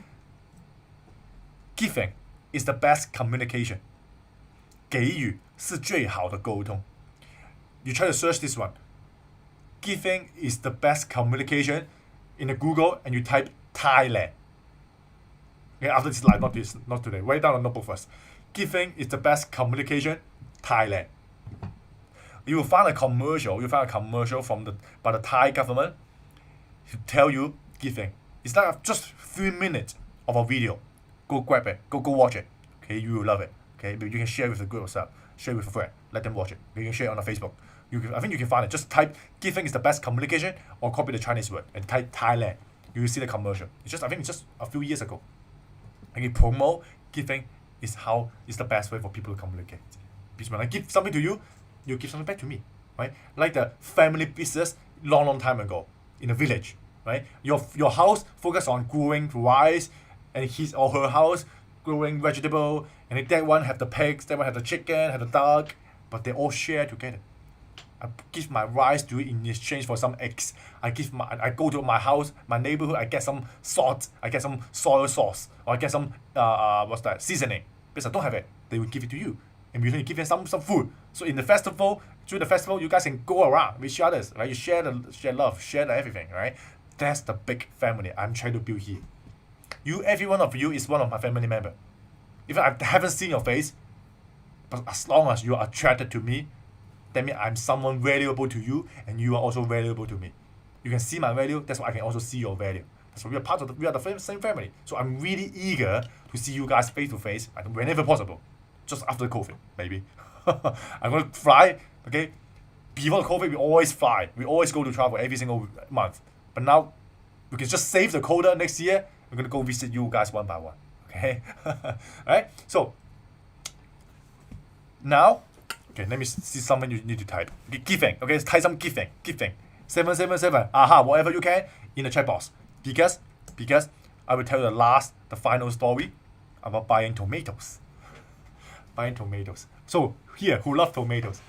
Giving is the best communication. 给予是最好的沟通. You try to search this one. Giving is the best communication in the Google and you type Thailand. Okay, after this slide, not today. Write down a notebook first. Giving is the best communication, Thailand. You will find a commercial. By the Thai government to tell you giving. It's like just 3 minutes of a video. Go grab it. Go watch it. Okay, you will love it. Okay, but you can share with a group of yourself. Share with a friend. Let them watch it. You can share it on Facebook. I think you can find it. Just type giving is the best communication or copy the Chinese word and type Thailand. You will see the commercial. I think it's just a few years ago. And you promote giving is the best way for people to communicate. Because when I give something to you, you give something back to me, right? Like the family business long time ago in the village, right? Your house focus on growing rice, and his or her house growing vegetable, and then that one have the pigs, that one have the chicken, have the duck, but they all share together. I give my rice to it in exchange for some eggs. I go to my house, my neighborhood, I get some salt, I get some soy sauce, or I get some seasoning. Because I don't have it, they will give it to you. And we give them some food. So in the festival, during the festival, you guys can go around with each other, right? You share love, share everything, right? That's the big family I'm trying to build here. Every one of you is one of my family member. Even I haven't seen your face, but as long as you are attracted to me, that means I'm someone valuable to you, and you are also valuable to me. You can see my value, that's why I can also see your value. So we are the same family. So I'm really eager to see you guys face to face, whenever possible. Just after COVID, maybe. I'm gonna fly, okay? Before COVID, we always fly. We always go to travel every single month. But now, we can just save the quota next year. We're gonna go visit you guys one by one, okay? Alright, so now, okay, let me see something you need to type. Okay, giving, okay, type some giving. 777, whatever you can in the chat box. Because I will tell you the final story about buying tomatoes. Buying tomatoes. So here, who love tomatoes?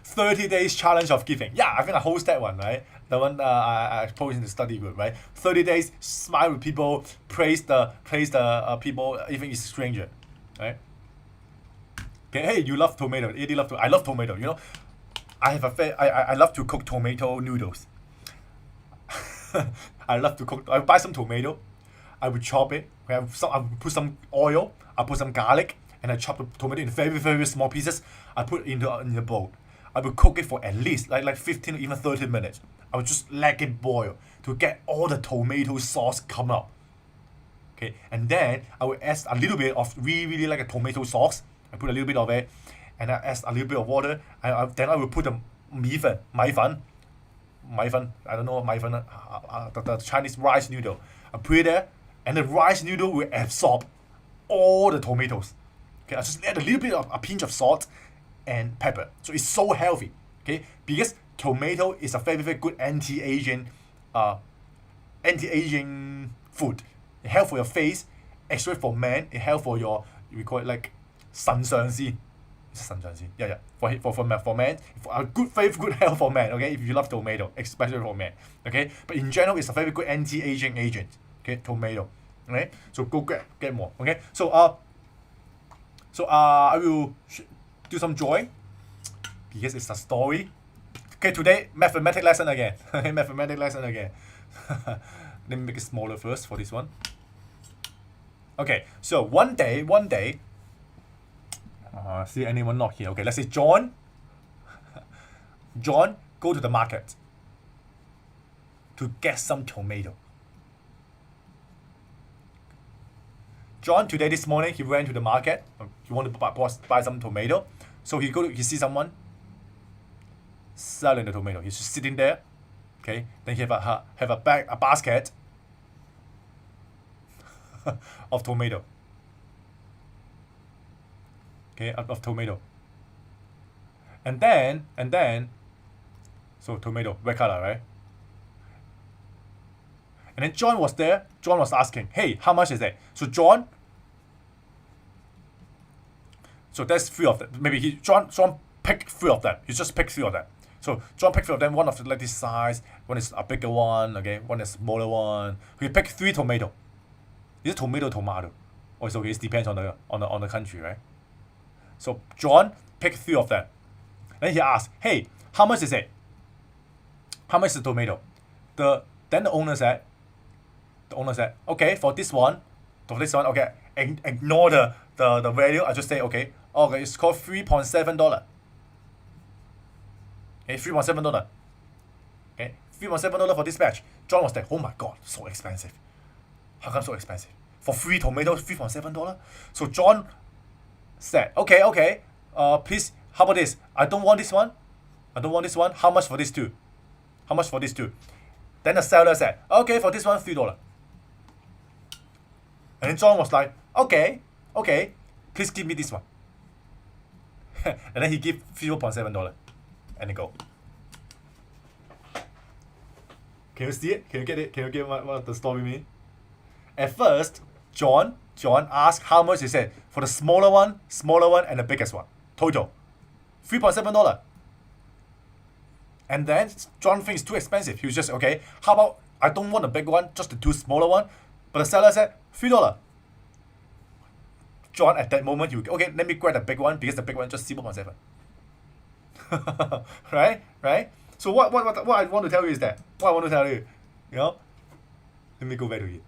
30 days challenge of giving. Yeah, I think I host that one, right? The one I posted in the study group, right? 30 days, smile with people, praise the people, even it's stranger, right? Okay, hey, you love tomato. I love tomato. You know, I love to cook tomato noodles. I love to cook. I buy some tomato. I will chop it. I will put some oil. I put some garlic, and I chop the tomato in very, very small pieces. I put it in the bowl. I will cook it for at least like 15 or even 30 minutes. I will just let it boil to get all the tomato sauce come out. Okay, and then I will add a little bit of really like a tomato sauce. I put a little bit of it, and I add a little bit of water. And then I will put the 米粉, I don't know, 米粉, the Chinese rice noodle. I put it there, and the rice noodle will absorb all the tomatoes. Okay, I just add a little bit of a pinch of salt and pepper. So it's so healthy. Okay, because tomato is a very, very good anti-aging food. It helps for your face, especially for men. It helps for your, we call it like 腎上腺. Yeah. For men, for a very good health for men. Okay, if you love tomato, especially for men. Okay, but in general, it's a very good anti-aging agent. Okay, tomato. Okay, so go get more. Okay, so I will do some drawing because it's a story. Okay, today mathematics lesson again. Mathematics lesson again. Let me make it smaller first for this one. Okay, so one day. See anyone not here? Okay, let's say John go to the market to get some tomato. John today this morning he went to the market. He wanted to buy some tomato, so he see someone selling the tomato. He's just sitting there. Okay, then he have a basket of tomato. Okay, of tomato. And then, so tomato, red color, right? And then John was there. John was asking, hey, how much is that? So that's 3 of them. Maybe John picked 3 of them. He just picked 3 of them. So John picked 3 of them. One of like this size, one is a bigger one, okay, one is a smaller one. He picked 3 tomato. Is it tomato? Or it's okay, it depends on the country, right? So John picked 3 of them. Then he asked, hey, how much is it? How much is the tomato? Then the owner said, okay, for this one, okay, ignore the value. I just say, okay, it's called $3.7. Okay, $3.7. Okay, $3.7 for this batch. John was like, oh my god, so expensive. How come so expensive? For 3 tomatoes, $3.7? So John said, okay, please, how about this? I don't want this one. How much for this two? Then the seller said, okay, for this one, $3. And then John was like, okay, please give me this one. And then he gave $3.7 and then go. Can you see it? Can you get it? Can you get what the story mean? At first, John asked how much. He said for the smaller one, and the biggest one. Total $3.7. And then John thinks it's too expensive. He was just, okay, how about I don't want the big one, just the two smaller one. But the seller said $3. John at that moment, he would, okay, let me grab the big one because the big one just 0.7. Right? So what I want to tell you is that, you know, let me go back to it.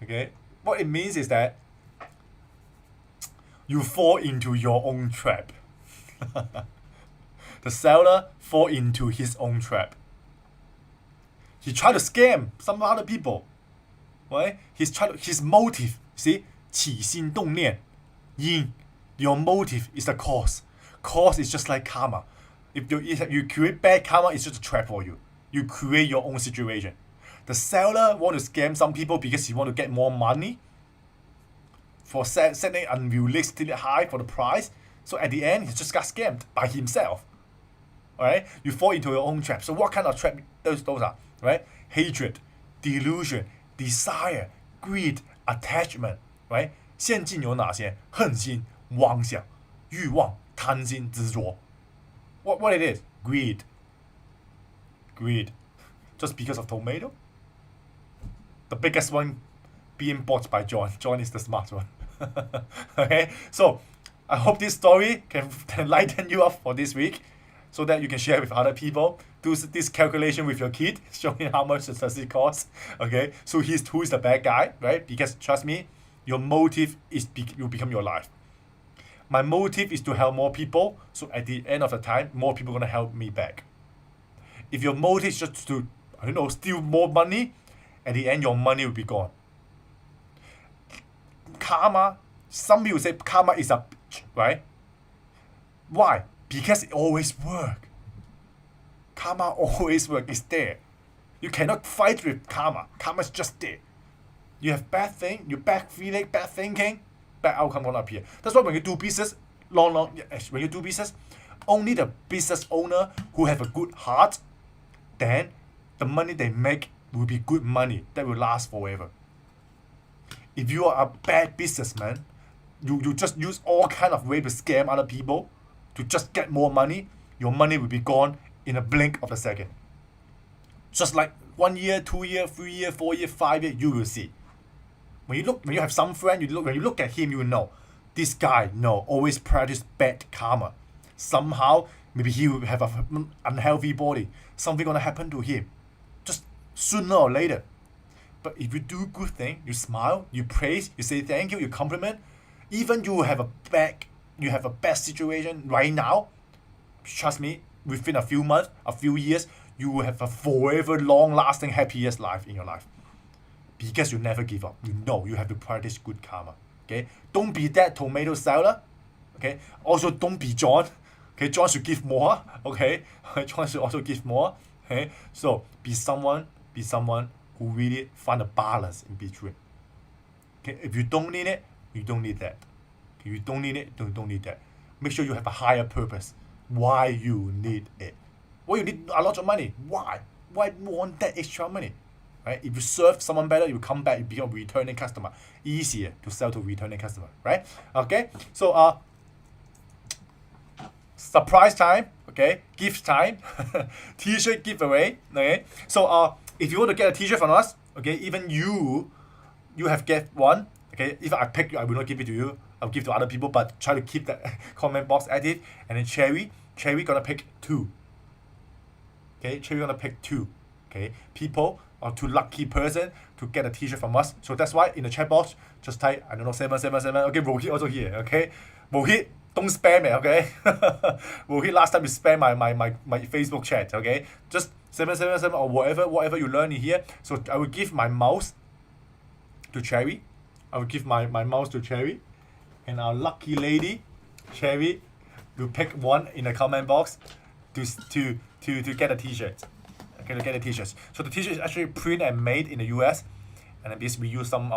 Okay, what it means is that you fall into your own trap. The seller fall into his own trap. He tried to scam some other people. Right? His motive, see, 起心动念, yin. Your motive is the cause. Cause is just like karma. If you create bad karma, it's just a trap for you. You create your own situation. The seller want to scam some people because he want to get more money for setting unrealistically high for the price. So at the end, he just got scammed by himself. Alright? You fall into your own trap. So what kind of trap those are? Right? Hatred, delusion, desire, greed, attachment. Right? 陷阱有哪些？恨心、妄想、欲望、贪心、执着。What it is? Greed. Just because of tomato? The biggest one being bought by John. John is the smart one. Okay? So, I hope this story can lighten you up for this week so that you can share with other people. Do this calculation with your kid, showing how much does it cost. Okay? So, who is the bad guy, right? Because trust me, your motive will become your life. My motive is to help more people, so at the end of the time, more people are going to help me back. If your motive is just to, steal more money, at the end, your money will be gone. Karma, some people say karma is a bitch, right? Why? Because it always works. Karma always works. It's there. You cannot fight with karma. Karma is just there. You have bad thing, you bad feeling, bad thinking, bad outcome gonna appear. That's why when you do business, when you do business, only the business owner who have a good heart, then the money they make will be good money that will last forever. If you are a bad businessman, you just use all kind of way to scam other people to just get more money, your money will be gone in a blink of a second. Just like 1 year, 2 year, 3 year, 4 year, 5 year, you will see. When you have some friend, when you look at him, you will know this guy always practice bad karma. Somehow, maybe he will have an unhealthy body. Something gonna happen to him, just sooner or later. But if you do good thing, you smile, you praise, you say thank you, you compliment, even you have a bad situation right now, trust me, within a few months, a few years, you will have a forever long-lasting happiest life in your life. Because you never give up. You have to practice good karma. Okay? Don't be that tomato seller. Okay? Also don't be John. Okay? John should give more. Okay? John should also give more. Okay? So be someone who really find a balance in between. Okay? If you don't need it, you don't need that. If you don't need it, you don't need that. Make sure you have a higher purpose. Why you need it. Why you need a lot of money? Why? Why you want that extra money? Right? If you serve someone better, you come back, you become a returning customer. Easier to sell to returning customer, right? Okay, so surprise time, okay, gift time, T-shirt giveaway. Okay, so if you want to get a T-shirt from us, okay, even you have get one. Okay, if I pick you, I will not give it to you. I'll give to other people, but try to keep the comment box active. And then Cherry gonna pick 2. Okay, Cherry gonna pick 2. Okay, people or 2 lucky person to get a T-shirt from us. So that's why in the chat box, just type 777. Okay, Rohit also here. Okay, Rohit, don't spam it. Okay, Rohit last time you spam my Facebook chat. Okay, just 777 or whatever you learn in here. So I will give my mouse to Cherry. I will give my mouse to Cherry, and our lucky lady, Cherry, will pick one in the comment box to get a T-shirt. Okay, to get the T-shirts. So the T-shirt is actually printed and made in the US, and then we use some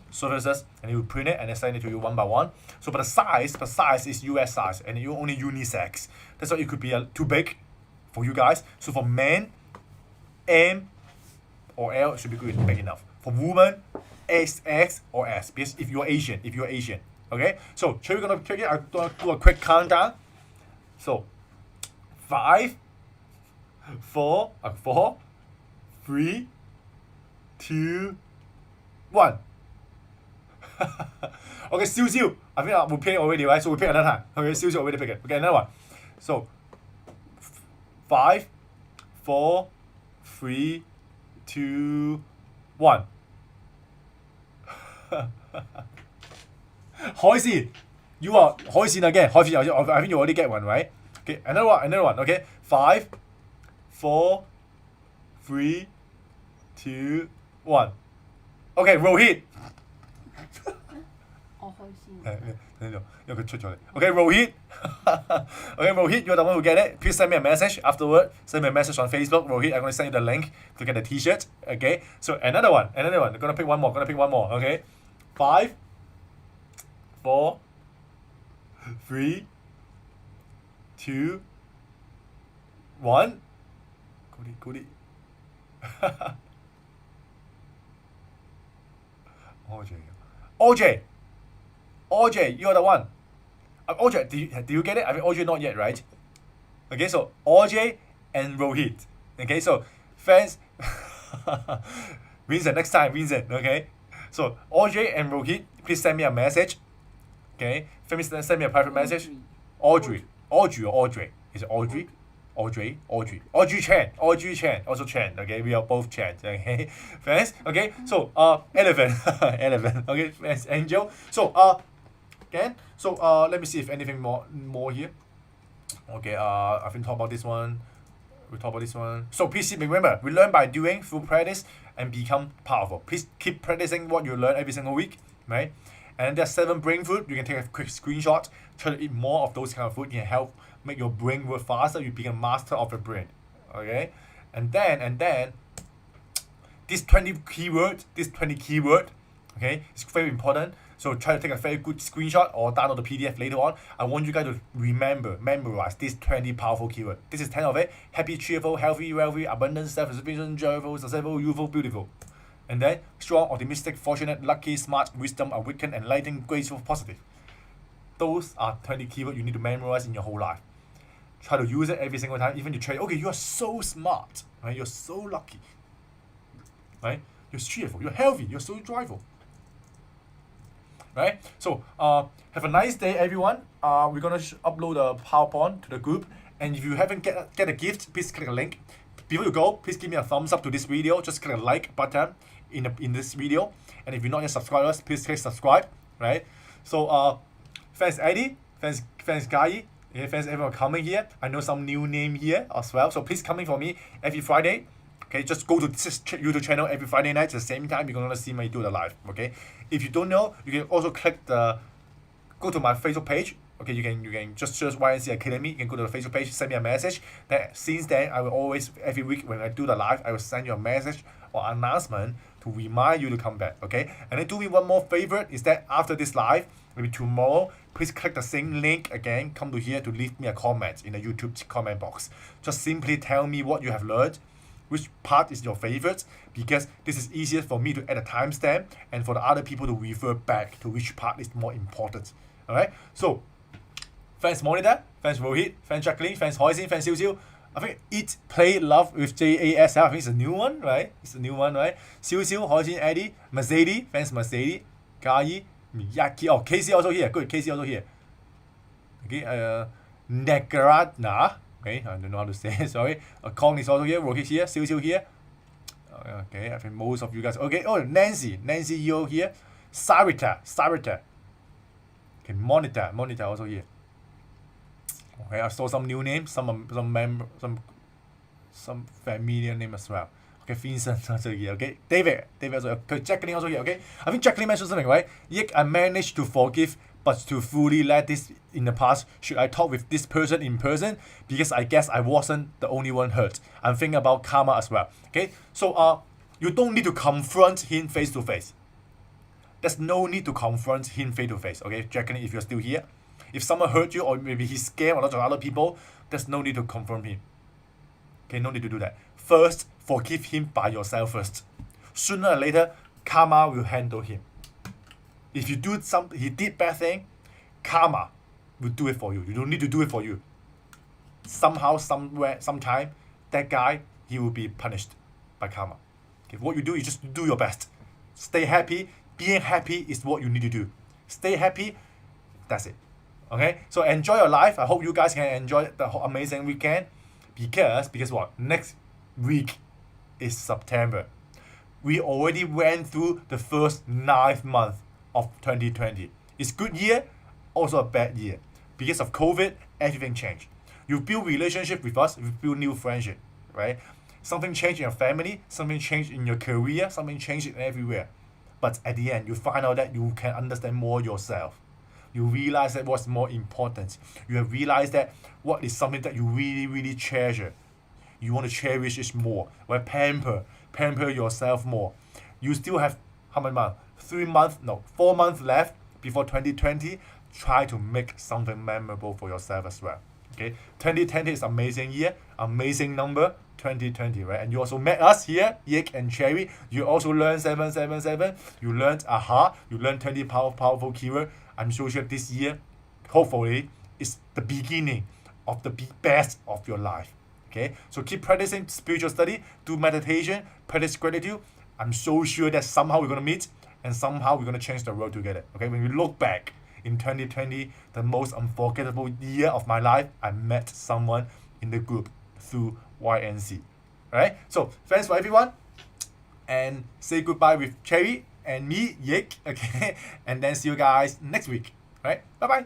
services, and you print it and then send it to you one by one. So but the size is US size, and you only unisex. That's why it could be too big for you guys. So for men, M or L should be good, big enough. For women, XX or S, because if you're Asian, okay? So we're gonna take it. I'm gonna do a quick countdown. So 5, 4, 3, 2, 1. Okay, Siu. I think we picked already, right? So we pick another time. Okay, Siu already picked it. Okay, another one. So 5, 4, 3, 2, 1. 海鮮 you are 海鮮 again. 海鮮 I think you already get one, right? Okay, another one. Okay, 5, 4, 3, 2, 1. Okay, Rohit. 我開先。因為佢出咗嚟。Okay, Rohit. Okay, Rohit, you're the one who get it. Please send me a message afterward. Send me a message on Facebook. Rohit, I'm going to send you the link to get the T-shirt. Okay, so another one. I'm going to pick one more. Okay, 5, 4, 3, 2, 1. Goody. OJ, you're the one. OJ, do you get it? I mean, OJ not yet, right? Okay, so OJ and Rohit. Okay, so fans, Vincent, next time, Vincent. Okay, so OJ and Rohit, please send me a message. Okay, send me a private message. Audrey or Audrey? Is it Audrey? Audrey Chan, also Chan. Okay, we are both Chan. Okay, fans. Okay, so elephant, Okay, fans, Angel. So again. So let me see if anything more here. Okay, I've been talking about this one. We talk about this one. So please remember, we learn by doing, through practice, and become powerful. Please keep practicing what you learn every single week, right? And there's 7 brain food. You can take a quick screenshot. Try to eat more of those kind of food. It can help make your brain work faster. You become master of your brain. Okay, and then this 20 keyword. Okay, it's very important. So try to take a very good screenshot or download the PDF later on. I want you guys to memorize these 20 powerful keywords. This is 10 of it. Happy, cheerful, healthy, wealthy, abundant, self-sufficient, joyful, successful, youthful, beautiful. And then strong, optimistic, fortunate, lucky, smart, wisdom, awakened, enlightened, graceful, positive. Those are 20 keywords you need to memorize in your whole life. Try to use it every single time. Even you try, okay, you are so smart, right? You're so lucky, right? You're cheerful, you're healthy, you're so joyful. Right? So have a nice day, everyone. We're gonna upload a PowerPoint to the group, and if you haven't get a gift, please click a link. Before you go, please give me a thumbs up to this video. Just click a like button in this video, and if you're not yet subscribers, please click subscribe. Right? So fans Eddie, fans Guy, fans everyone coming here. I know some new name here as well. So please come in for me every Friday. Okay, just go to this YouTube channel every Friday night at the same time. You're gonna see me do the live. Okay, if you don't know, you can also go to my Facebook page. Okay, you can just search YNC Academy. You can go to the Facebook page, send me a message. Since then, I will always every week when I do the live, I will send you a message or announcement to remind you to come back. Okay, and then do me one more favor is that after this live, maybe tomorrow, please click the same link again. Come to here to leave me a comment in the YouTube comment box. Just simply tell me what you have learned. Which part is your favorite, because this is easier for me to add a timestamp and for the other people to refer back to which part is more important. Alright, so fans Monitor, fans Rohit, fans Jacqueline, fans Hoisin, fans Siu. I think Eat, Play, Love with JASL. I think it's a new one, right? Siu, Hoisin, Eddie, Mercedes, fans Mercedes, Gai, Miyaki. Oh, Casey also here. Good, Casey also here. Okay, Negarana. Okay, I don't know how to say it, sorry. Kong is also here, Rohit here, Siu here. Okay, I think most of you guys. Okay, oh, Nancy Yo here. Sarita. Okay, Monitor also here. Okay, I saw some new names, some familiar name as well. Okay, Vincent also here. Okay, David also. Okay, Jacqueline also here. Okay, I think Jacqueline mentioned something, right? Yik, I managed to forgive, but to fully let this in the past, should I talk with this person in person? Because I guess I wasn't the only one hurt. I'm thinking about karma as well. Okay, so you don't need to confront him face to face. There's no need to confront him face to face. Okay, Jacqueline, if you're still here, if someone hurt you or maybe he's scared or lots of other people, there's no need to confront him. Okay, no need to do that. First, forgive him by yourself first. Sooner or later, karma will handle him. If you do he did bad thing, karma will do it for you. You don't need to do it for you. Somehow, somewhere, sometime, that guy, he will be punished by karma. Okay, what you do, you just do your best. Stay happy. Being happy is what you need to do. Stay happy. That's it. Okay, so enjoy your life. I hope you guys can enjoy the whole amazing weekend. Because what? Next week is September. We already went through the first 9 months of 2020. It's good year, also a bad year. Because of COVID, everything changed. You build relationship with us, you build new friendship, right? Something changed in your family, something changed in your career, something changed in everywhere. But at the end, you find out that you can understand more yourself. You realize that what's more important. You have realized that what is something that you really, really treasure. You want to cherish it more. Well, pamper yourself more. You still have how many months? 4 months left before 2020. Try to make something memorable for yourself as well. Okay, 2020 is amazing year, amazing number, 2020, right? And you also met us here, Yik and Cherry. You also learned 777. You learned AHA. You learned 20 powerful keyword. I'm so sure this year, hopefully, is the beginning of the best of your life. Okay, so keep practicing spiritual study, do meditation, practice gratitude. I'm so sure that somehow we're gonna meet and somehow we're gonna change the world together. Okay, when we look back in 2020, the most unforgettable year of my life, I met someone in the group through YNC. Alright, so thanks for everyone, and say goodbye with Cherry and me, Yik. Okay, and then see you guys next week. Alright, bye bye.